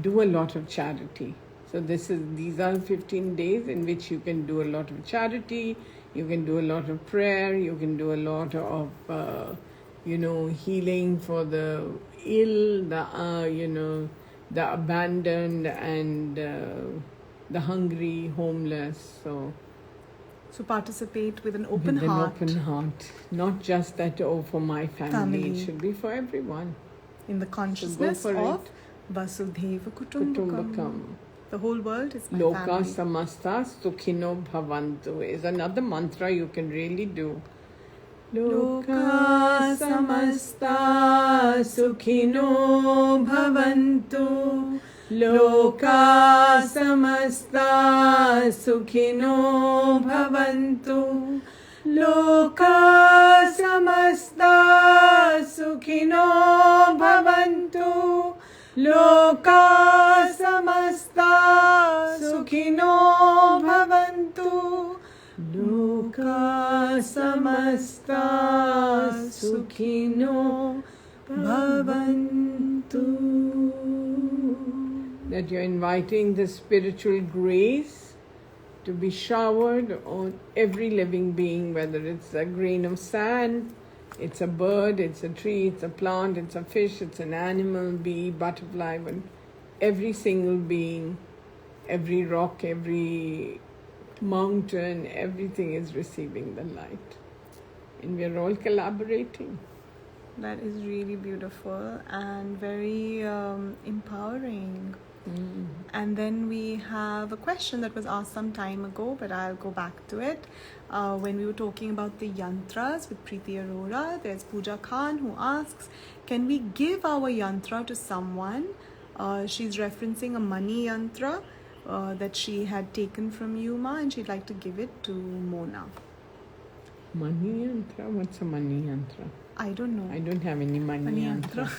do a lot of charity. So these are 15 days in which you can do a lot of charity, you can do a lot of prayer, you can do a lot of, healing for the ill, the abandoned, and the hungry, homeless. So participate with an open heart. Not just that, for my family. It should be for everyone. In the consciousness of Vasudhaiva Kutumbakam. The whole world is my Loka family. samasta sukhino bhavantu is another mantra you can really do. Loka samasta sukhino bhavantu. Loka samasta sukhino bhavantu. Loka samasta sukhino bhavantu. Loka samasta sukhino bhavantu. Loka samasta sukhino bhavantu. That you're inviting the spiritual grace to be showered on every living being, whether it's a grain of sand, it's a bird, it's a tree, it's a plant, it's a fish, it's an animal, bee, butterfly, but every single being, every rock, every mountain, everything is receiving the light. And we're all collaborating. That is really beautiful and very empowering. And then we have a question that was asked some time ago, but I'll go back to it. When we were talking about the yantras with Preeti Arora, there's Pooja Khan who asks, can we give our yantra to someone? She's referencing a money yantra that she had taken from you, Ma, and she'd like to give it to Mona. Money yantra? What's a money yantra? I don't know. I don't have any money yantra.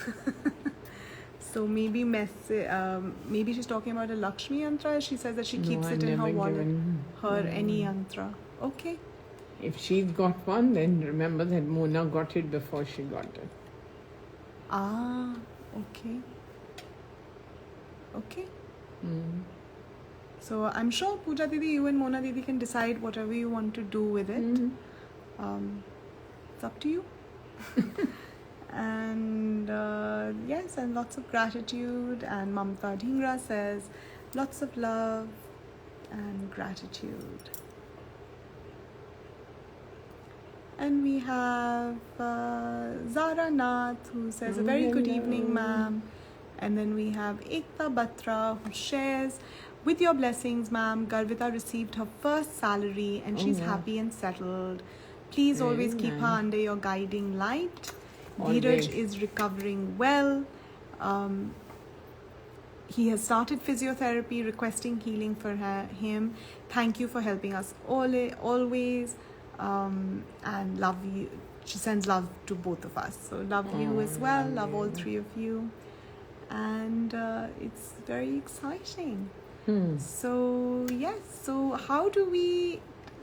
So maybe maybe she's talking about a Lakshmi yantra. She says that she keeps it in her wallet. Any yantra. Okay. If she's got one, then remember that Mona got it before she got it. Ah, okay. Okay. So I'm sure Pooja Didi, you and Mona Didi can decide whatever you want to do with it. It's up to you. And yes, and lots of gratitude. And Mamta Dhingra says lots of love and gratitude. And we have Zara Nath who says a very good evening, ma'am. And then we have Ekta Batra who shares, with your blessings, ma'am, Garvita received her first salary and she's happy and settled. Please always keep her under your guiding light. Dheeraj is recovering well. He has started physiotherapy, requesting healing for him. Thank you for helping us always. And love you. She sends love to both of us. So love you as well. Love all three of you. And it's very exciting. So yes. So how do we,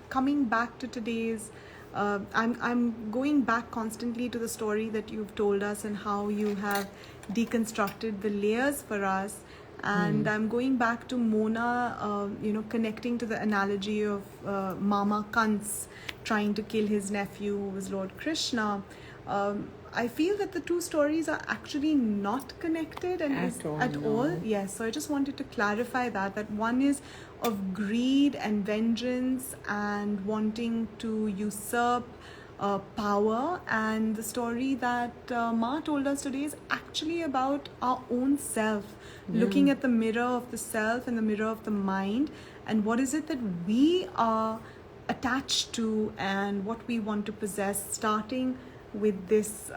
coming back to today's, I'm going back constantly to the story that you've told us and how you have deconstructed the layers for us. And I'm going back to Mona, connecting to the analogy of Mama Kans trying to kill his nephew, who was Lord Krishna. I feel that the two stories are actually not connected at all. Yes, so I just wanted to clarify that one is of greed and vengeance and wanting to usurp power, and the story that Ma told us today is actually about our own self, looking at the mirror of the self and the mirror of the mind, and what is it that we are attached to and what we want to possess, starting with this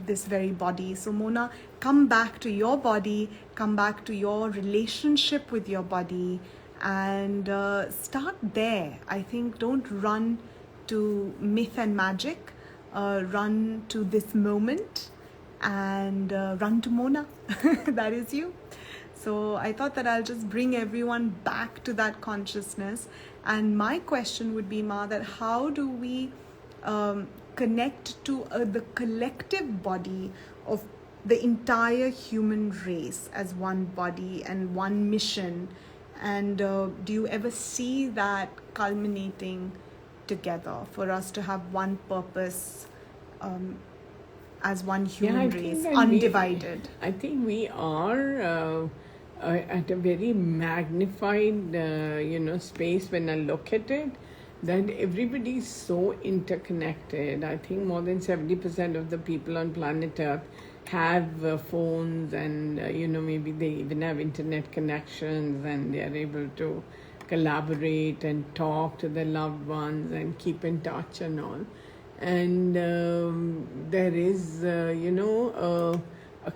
very body. So Mona, come back to your body, come back to your relationship with your body, and start there. I think don't run to myth and magic, run to this moment, and run to Mona. That is you. So I thought that I'll just bring everyone back to that consciousness. And my question would be, Ma, that how do we connect to the collective body of the entire human race as one body and one mission? And do you ever see that culminating together for us to have one purpose as one human race, undivided? I think we are at a very magnified space when I look at it, that everybody is so interconnected. I think more than 70% of the people on planet Earth have phones, and maybe they even have internet connections, and they are able to collaborate and talk to their loved ones and keep in touch and all. And there is a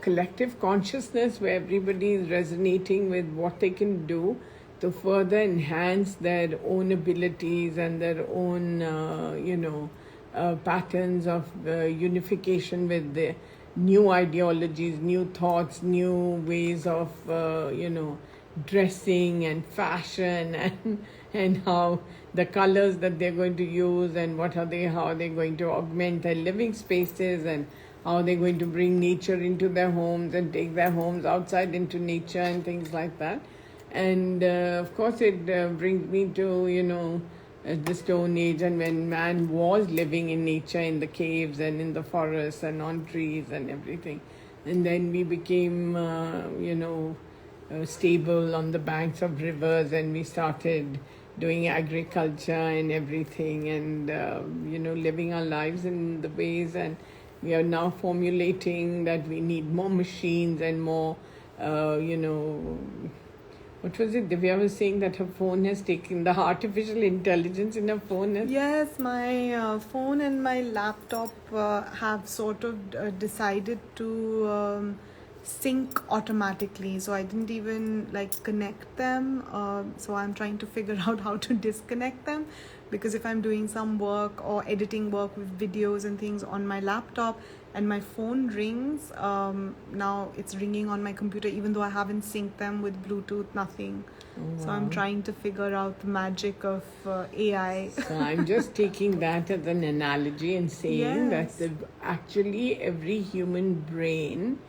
collective consciousness where everybody is resonating with what they can do to further enhance their own abilities and their own patterns of unification with the new ideologies, new thoughts, new ways of dressing and fashion, and how the colors that they're going to use, and how they're going to augment their living spaces, and how they're going to bring nature into their homes and take their homes outside into nature and things like that. And of course it brings me to the Stone Age, and when man was living in nature, in the caves and in the forests and on trees and everything. And then we became stable on the banks of rivers, and we started doing agriculture and everything, and living our lives in the ways. And we are now formulating that we need more machines and more what was it? Divya was saying that her phone has taken the artificial intelligence in her phone. Yes, my phone and my laptop have sort of decided to sync automatically. So I didn't even like connect them. So I'm trying to figure out how to disconnect them, because if I'm doing some work or editing work with videos and things on my laptop and my phone rings, now it's ringing on my computer even though I haven't synced them with Bluetooth, nothing. Oh, So I'm wow. trying to figure out the magic of AI. So I'm just taking that as an analogy and saying Yes. that actually every human brain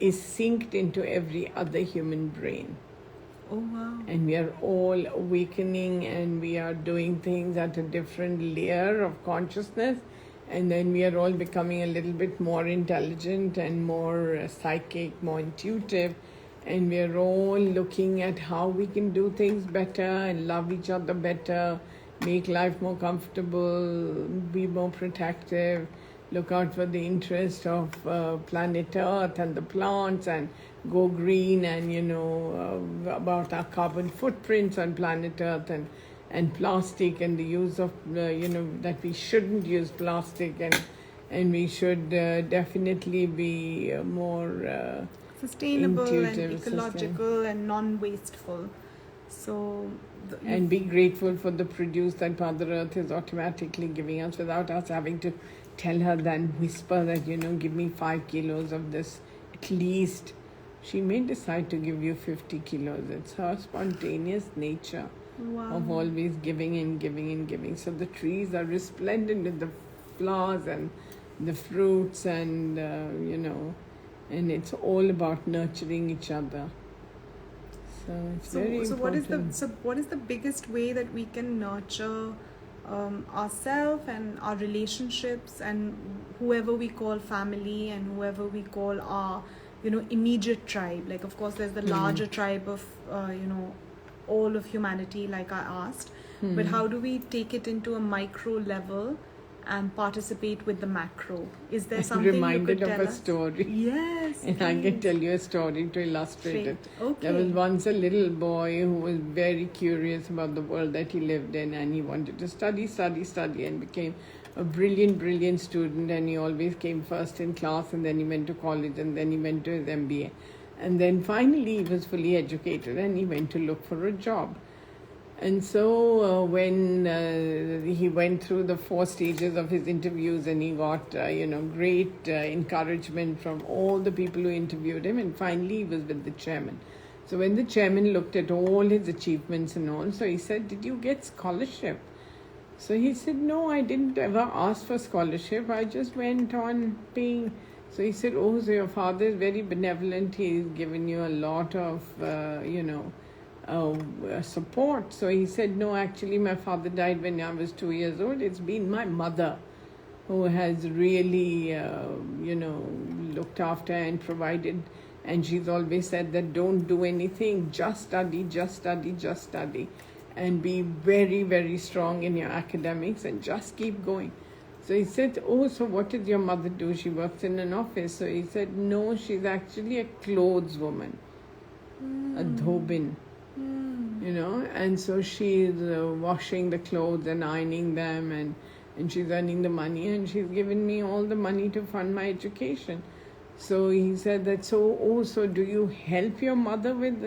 is synced into every other human brain. Oh wow. And we are all awakening and we are doing things at a different layer of consciousness. And then we are all becoming a little bit more intelligent and more psychic, more intuitive. And we are all looking at how we can do things better and love each other better, make life more comfortable, be more protective, look out for the interest of planet Earth and the plants, and go green, and about our carbon footprints on planet Earth, and plastic, and the use of that we shouldn't use plastic, and we should definitely be more Sustainable and intuitive, ecological and non-wasteful. So and be grateful for the produce that Mother Earth is automatically giving us without us having to tell her then whisper that give me 5 kilos of this at least. She may decide to give you 50 kilos. It's her spontaneous nature of always giving and giving and giving. So the trees are resplendent with the flowers and the fruits, and and it's all about nurturing each other. So it's very important. What is the biggest way that we can nurture ourselves and our relationships and whoever we call family and whoever we call our immediate tribe? Like, of course, there's the larger tribe of all of humanity, like I asked, but how do we take it into a micro level and participate with the macro? Is there something reminded you could of tell a us? story. Yes. And I can tell you a story to illustrate it. Okay. There was once a little boy who was very curious about the world that he lived in, and he wanted to study, and became a brilliant student, and he always came first in class, and then he went to college, and then he went to his MBA. And then finally he was fully educated and he went to look for a job. And so when he went through the 4 stages of his interviews, and he got great encouragement from all the people who interviewed him, and finally he was with the chairman. So when the chairman looked at all his achievements and all, so he said, "Did you get scholarship?" So he said, "No, I didn't ever ask for scholarship. I just went on paying." So he said, "Oh, so your father is very benevolent. He's given you a lot of, support." So he said, "No, actually my father died when I was 2 years old. It's been my mother who has really, looked after and provided. And she's always said that don't do anything, just study, and be very, very strong in your academics and just keep going." So he said, "Oh, so what does your mother do? She works in an office." So he said, "No, she's actually a clothes woman, a dhobin, and so she's washing the clothes and ironing them, and she's earning the money, and she's given me all the money to fund my education." So he said that, so do you help your mother with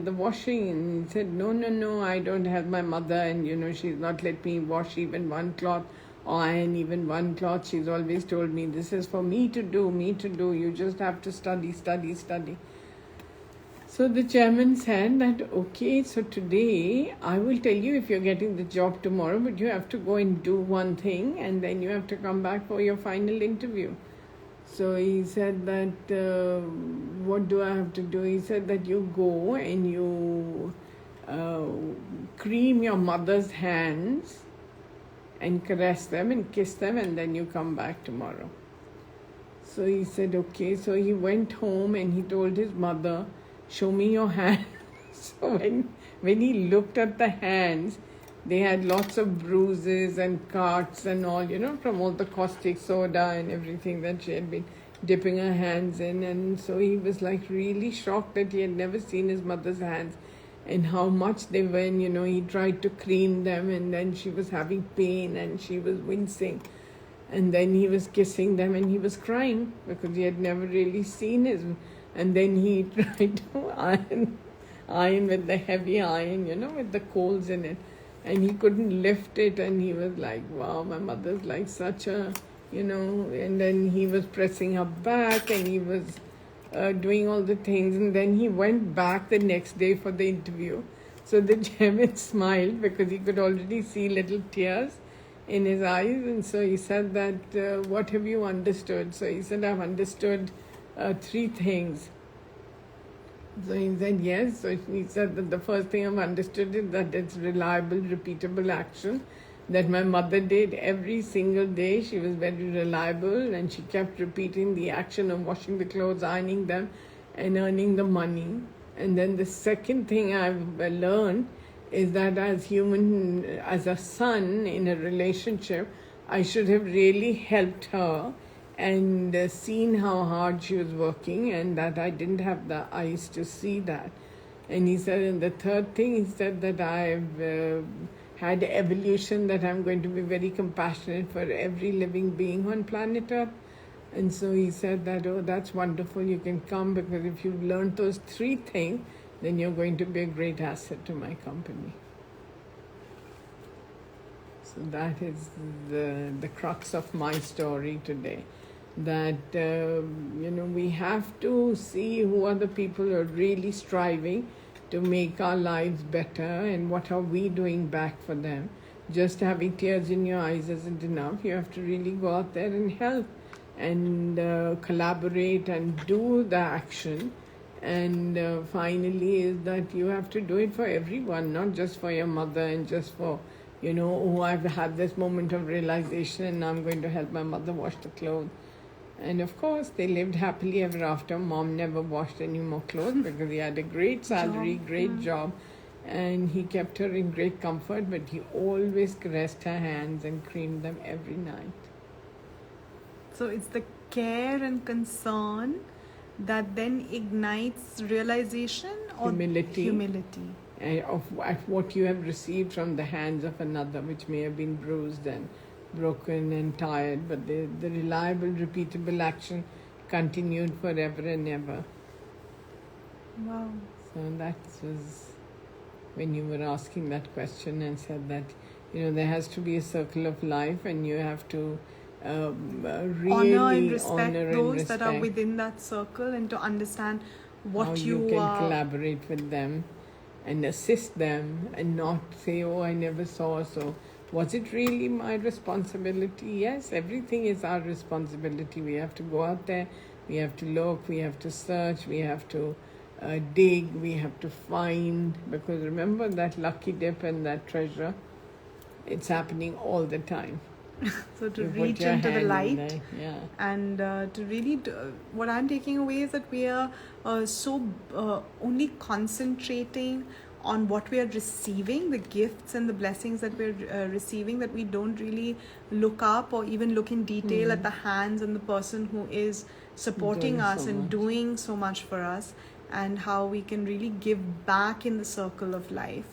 the washing? And he said, no, I don't have my mother, and she's not let me wash even one cloth or iron even one cloth. She's always told me, this is for me to do, you just have to study. So the chairman said that, "Okay, so today I will tell you if you're getting the job tomorrow, but you have to go and do one thing, and then you have to come back for your final interview." So he said that, "What do I have to do?" He said that you go and you cream your mother's hands and caress them and kiss them, and then you come back tomorrow. So he said, okay. So he went home and he told his mother, "Show me your hands." So when he looked at the hands, they had lots of bruises and cuts and all, from all the caustic soda and everything that she had been dipping her hands in. And so he was like really shocked that he had never seen his mother's hands and how much they were. And, he tried to clean them, and then she was having pain and she was wincing. And then he was kissing them and he was crying because he had never really seen his. And then he tried to iron with the heavy iron, with the coals in it. And he couldn't lift it, and he was like, wow, my mother's like such a, and then he was pressing her back and he was doing all the things. And then he went back the next day for the interview. So the chairman smiled because he could already see little tears in his eyes. And so he said that, what have you understood? So he said, I've understood 3 things. So he said, yes. So he said that the first thing I've understood is that it's reliable, repeatable action that my mother did every single day. She was very reliable and she kept repeating the action of washing the clothes, ironing them, and earning the money. And then the second thing I've learned is that as a son in a relationship, I should have really helped her and seen how hard she was working, and that I didn't have the eyes to see that. And he said, and the third thing, he said that I've had evolution, that I'm going to be very compassionate for every living being on planet Earth. And so he said that, oh, that's wonderful, you can come, because if you've learned those 3 things, then you're going to be a great asset to my company. So that is the crux of my story today. That, we have to see who are the people who are really striving to make our lives better, and what are we doing back for them. Just having tears in your eyes isn't enough. You have to really go out there and help and collaborate and do the action. And finally is that you have to do it for everyone, not just for your mother and just for, oh, I've had this moment of realization and I'm going to help my mother wash the clothes. And of course, they lived happily ever after. Mom never washed any more clothes because he had a great salary, great job, and he kept her in great comfort, but he always caressed her hands and creamed them every night. So it's the care and concern that then ignites realization or humility. Of what you have received from the hands of another, which may have been bruised and broken and tired, but the reliable, repeatable action continued forever and ever. Wow. So that was when you were asking that question and said that, there has to be a circle of life, and you have to really honor and respect those that are within that circle, and to understand what how you can collaborate with them and assist them, and not say, oh, I never saw, so was it really my responsibility? Yes, everything is our responsibility. We have to go out there, we have to look, we have to search, we have to dig, we have to find, because remember that lucky dip and that treasure, it's happening all the time. So to reach into the light, yeah. and to really what I'm taking away is that we are only concentrating on what we are receiving, the gifts and the blessings that we're receiving, that we don't really look up or even look in detail at the hands and the person who is supporting us and doing so much for us, and how we can really give back in the circle of life.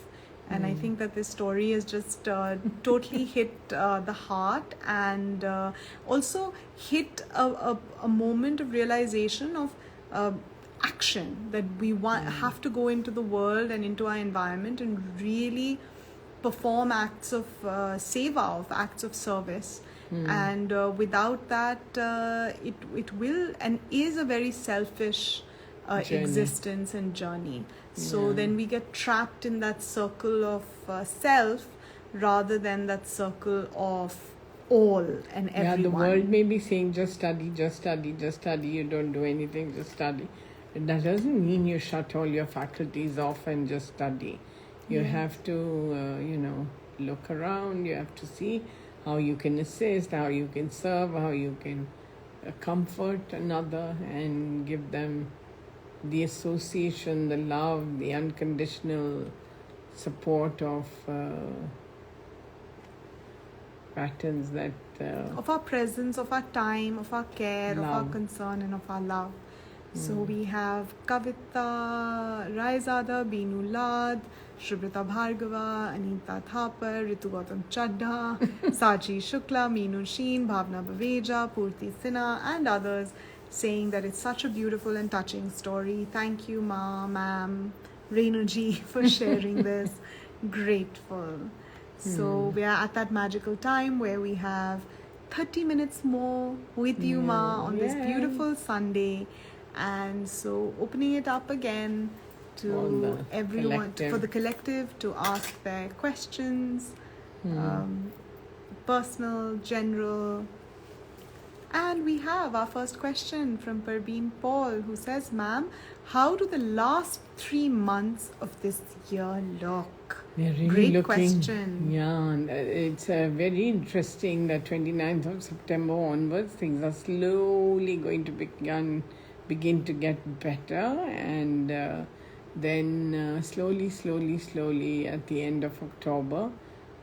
And I think that this story has just totally hit the heart, and also hit a moment of realization of action, that we have to go into the world and into our environment and really perform acts of seva, of acts of service. And without that, it will and is a very selfish existence and journey. So then we get trapped in that circle of self rather than that circle of all and everyone. Yeah, the world may be saying just study, just study, just study. You don't do anything, just study. And that doesn't mean you shut all your faculties off and just study. You have to, look around. You have to see how you can assist, how you can serve, how you can comfort another and give them the association, the love, the unconditional support of patterns that of our presence, of our time, of our care, of our Love. concern, and of our love. So we have Kavita Raizada, Binu Lad, Shribrita Bhargava, Anita Thapar, Ritu Gautam Chadha, Sachi Shukla, Meenu Sheen, Bhavna Baveja, Purti Sinha, and others, saying that it's such a beautiful and touching story. Thank you, Ma, Ma'am, Renooji, for sharing this. Grateful. So we are at that magical time where we have 30 minutes more with you, Ma, on this Yay. beautiful Sunday. And so opening it up again All to the everyone, collective. for the collective to ask their questions, personal, general. And we have our first question from Parveen Paul, who says, Ma'am, how do the last 3 months of this year look? We're really Great looking, question. Yeah, and, it's very interesting that 29th of September onwards, things are slowly going to begin to get better, and then slowly at the end of October,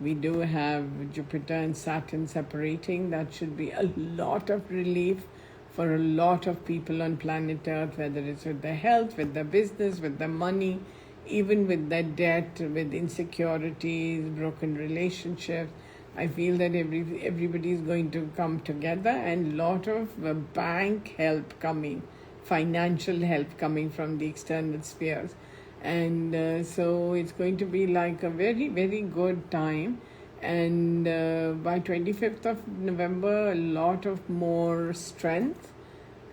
we do have Jupiter and Saturn separating. That should be a lot of relief for a lot of people on planet Earth, whether it's with their health, with their business, with their money, even with their debt, with insecurities, broken relationships. I feel that everybody is going to come together, and lot of bank help coming, financial help coming from the external spheres. And so it's going to be like a very, very good time. And by 25th of November, a lot of more strength.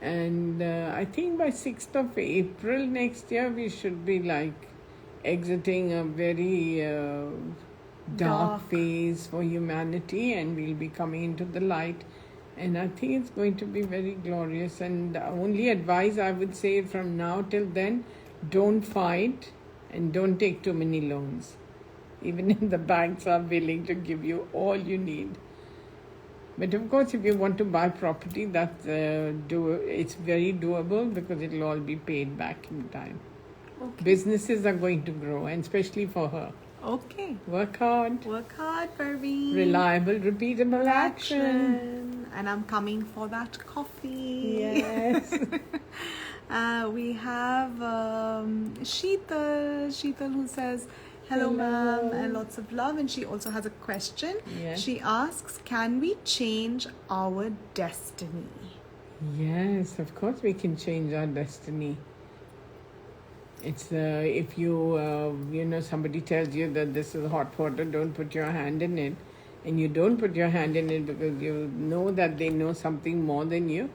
And I think by 6th of April next year, we should be like exiting a very dark phase for humanity, and we'll be coming into the light. And I think it's going to be very glorious. And the only advice I would say from now till then, don't fight and don't take too many loans. Even if the banks are willing to give you all you need. But of course, if you want to buy property, that's it's very doable, because it'll all be paid back in time. Okay. Businesses are going to grow, and especially for her. Okay. Work hard. Work hard, Parveen. Reliable, repeatable action. And I'm coming for that coffee. Yes. We have Sheetal who says, Hello, ma'am, and lots of love. And she also has a question. Yes. She asks, can we change our destiny? Yes, of course we can change our destiny. It's if you somebody tells you that this is hot water, don't put your hand in it, and you don't put your hand in it because you know that they know something more than you,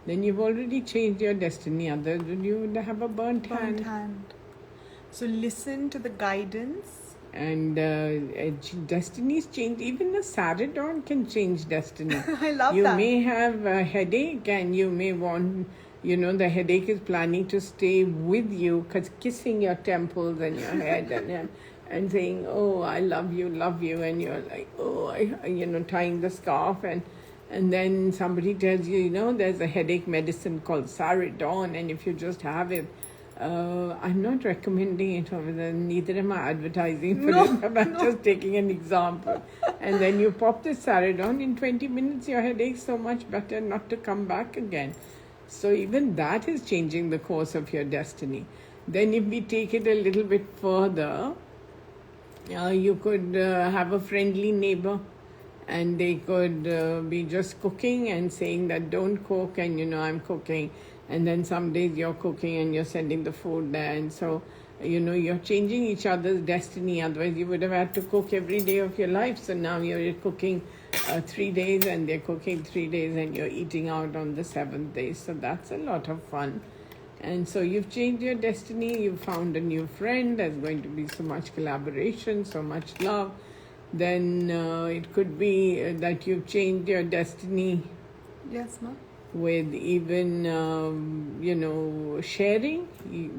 then you've already changed your destiny. Otherwise, you would have a burnt hand. So listen to the guidance. And destinies change. Even a Saradon can change destiny. I love you that. You may have a headache, and you may want, the headache is planning to stay with you, kissing your temples and your head and saying, oh, I love you, and you're like, oh, tying the scarf, and then somebody tells you, there's a headache medicine called Saradon, and if you just have it, I'm not recommending it over there, neither am I advertising for it, I'm just taking an example. And then you pop this Saradon, in 20 minutes your headache's so much better not to come back again. So even that is changing the course of your destiny. Then if we take it a little bit further, you could have a friendly neighbor, and they could be just cooking and saying that don't cook, and I'm cooking. And then some days you're cooking and you're sending the food there. And so, you're changing each other's destiny. Otherwise, you would have had to cook every day of your life. So now you're cooking 3 days, and they're cooking 3 days, and you're eating out on the 7th day. So that's a lot of fun. And so you've changed your destiny. You've found a new friend. There's going to be so much collaboration, so much love. Then it could be that you've changed your destiny. Yes, ma'am. With even, sharing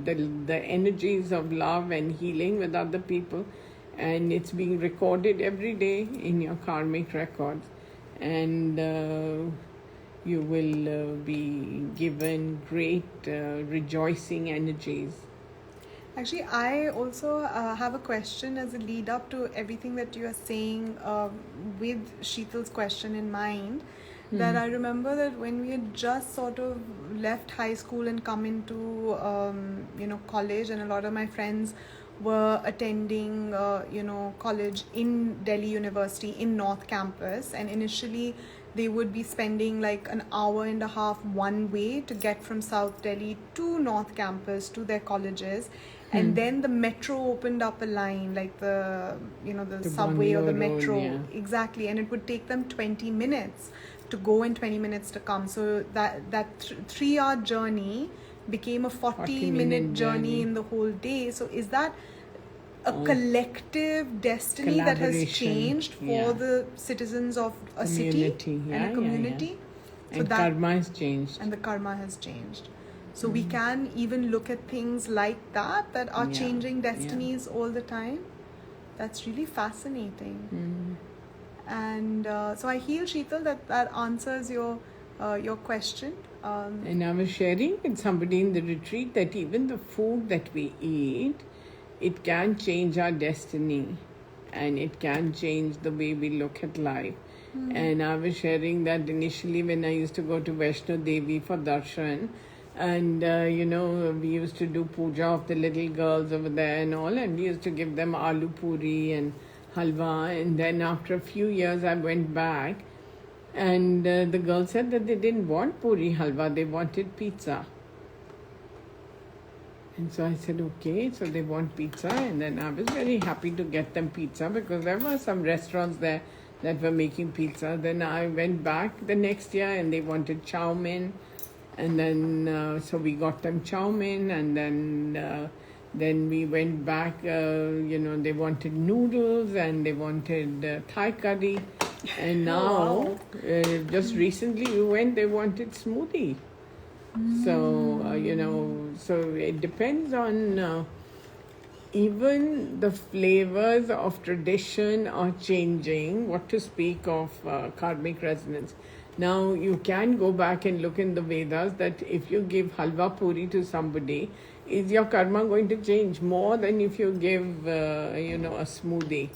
the energies of love and healing with other people. And it's being recorded every day in your karmic records. And you will be given great rejoicing energies. Actually, I also have a question as a lead up to everything that you are saying, with Sheetal's question in mind. That I remember that when we had just sort of left high school and come into college, and a lot of my friends were attending college in Delhi University in North Campus, and initially they would be spending like an hour and a half one way to get from South Delhi to North Campus to their colleges. And then the metro opened up a line, like the subway or the Bangalore metro. Road, yeah. Exactly, and it would take them 20 minutes to go and 20 minutes to come. So that 3 hour journey became a 40-minute journey in the whole day. So is that a collective destiny that has Collaboration, changed for the citizens of a Community, city yeah, and a yeah, community? yeah. And karma has changed. And the karma has changed. So we can even look at things like that are changing destinies all the time. That's really fascinating. And so I feel, Sheetal, that answers your question. And I was sharing with somebody in the retreat that even the food that we eat, it can change our destiny, and it can change the way we look at life. And I was sharing that initially when I used to go to Vaishno Devi for darshan, and we used to do puja of the little girls over there and all, and we used to give them aloo puri and halwa. And then after a few years I went back, and the girls said that they didn't want puri halwa, they wanted pizza. And so I said, okay, so they want pizza. And then I was very happy to get them pizza, because there were some restaurants there that were making pizza. Then I went back the next year and they wanted chow mein. And then, so we got them chow mein, and then we went back, they wanted noodles and they wanted Thai curry. And now, just recently we went, they wanted smoothie. So, so it depends on even the flavors of tradition are changing, what to speak of karmic resonance. Now, you can go back and look in the Vedas that if you give halwa puri to somebody, is your karma going to change more than if you give, a smoothie?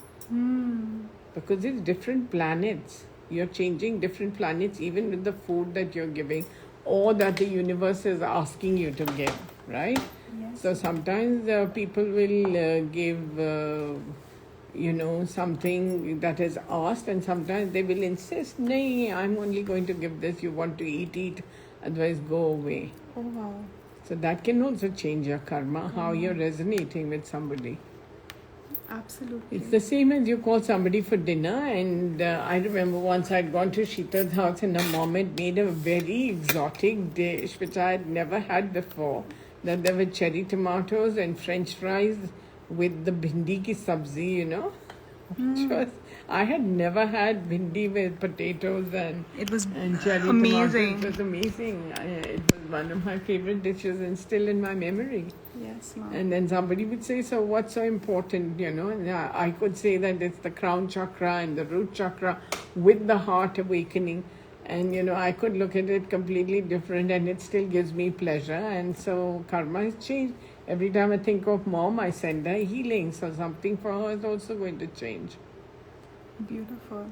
Because it's different planets. You're changing different planets even with the food that you're giving, or that the universe is asking you to give, right? Yes. So sometimes people will give something that is asked, and sometimes they will insist, "Nahi, I'm only going to give this. You want to eat, otherwise go away." Oh, wow. So that can also change your karma, how you're resonating with somebody. Absolutely. It's the same as you call somebody for dinner. And I remember once I'd gone to Sheetal's house, and her mom had made a very exotic dish which I had never had before. That there were cherry tomatoes and French fries with the bhindi ki sabzi, which was, I had never had bhindi with potatoes and cherry amazing. tomatoes. It was amazing. It was one of my favorite dishes and still in my memory. Yes, ma'am. And then somebody would say, so what's so important, And I could say that it's the crown chakra and the root chakra with the heart awakening. And, I could look at it completely different, and it still gives me pleasure. And so karma has changed. Every time I think of mom, I send her healing. So something for her is also going to change. Beautiful.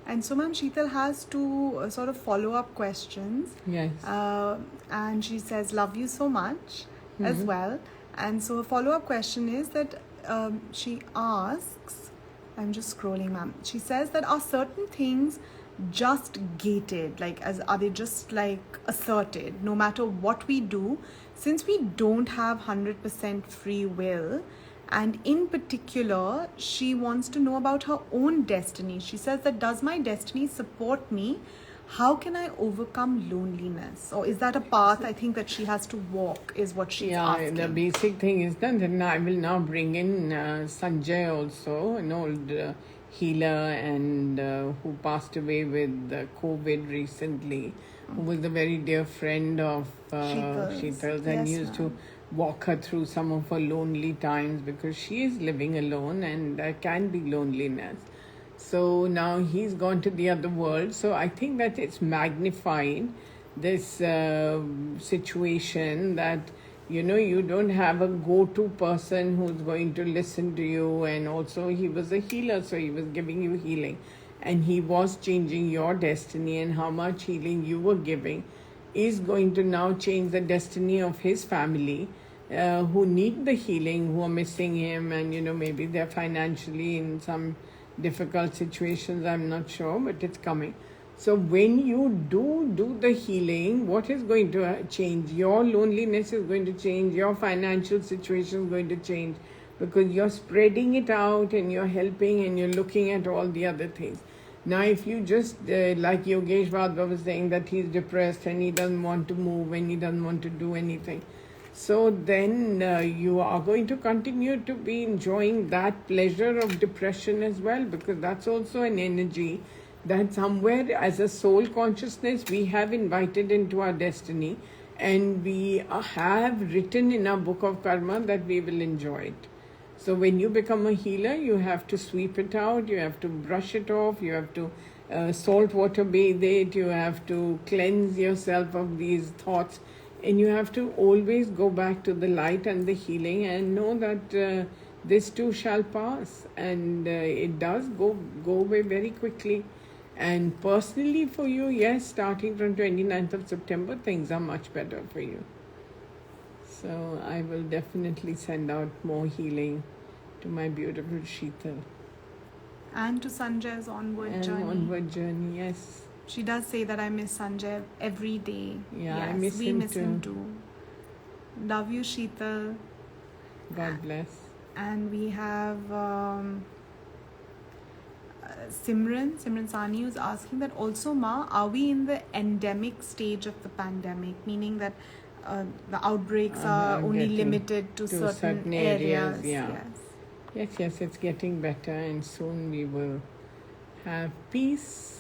And so, ma'am, Sheetal has two sort of follow-up questions. Yes. And she says, love you so much as well. And so a follow-up question is that she asks, I'm just scrolling, ma'am. She says that are certain things just gated, are they just asserted no matter what we do, since we don't have 100% free will? And in particular, she wants to know about her own destiny. She says that, does my destiny support me? How can I overcome loneliness? Or is that a path I think that she has to walk, is what she's asking. The basic thing is that, and I will now bring in Sanjay also, an old healer and who passed away with COVID recently, who was a very dear friend of Sheetal's, and used to walk her through some of her lonely times, because she is living alone and there can be loneliness. So now he's gone to the other world. So I think that it's magnified this situation, that You don't have a go-to person who's going to listen to you. And also he was a healer, so he was giving you healing, and he was changing your destiny, and how much healing you were giving is going to now change the destiny of his family, who need the healing, who are missing him, and maybe they're financially in some difficult situations. I'm not sure, but it's coming. So when you do the healing, what is going to change? Your loneliness is going to change, your financial situation is going to change, because you're spreading it out and you're helping and you're looking at all the other things. Now, if you just, like Yogesh Vadva was saying, that he's depressed and he doesn't want to move and he doesn't want to do anything, so then you are going to continue to be enjoying that pleasure of depression as well, because that's also an energy that somewhere as a soul consciousness we have invited into our destiny, and we have written in our book of karma that we will enjoy it. So when you become a healer, you have to sweep it out, you have to brush it off, you have to salt water bathe it, you have to cleanse yourself of these thoughts, and you have to always go back to the light and the healing, and know that this too shall pass, and it does go away very quickly. And personally for you, yes, starting from 29th of September, things are much better for you. So I will definitely send out more healing to my beautiful Sheetal. And to Sanjay's onward journey. Onward journey, yes. She does say that I miss Sanjay every day. Yeah, yes, I miss we him miss too. him too. Love you, Sheetal. God bless. And we have Simran Sani, who's asking that also, Ma, are we in the endemic stage of the pandemic? Meaning that the outbreaks are only limited to certain areas. Yeah. Yes, it's getting better, and soon we will have peace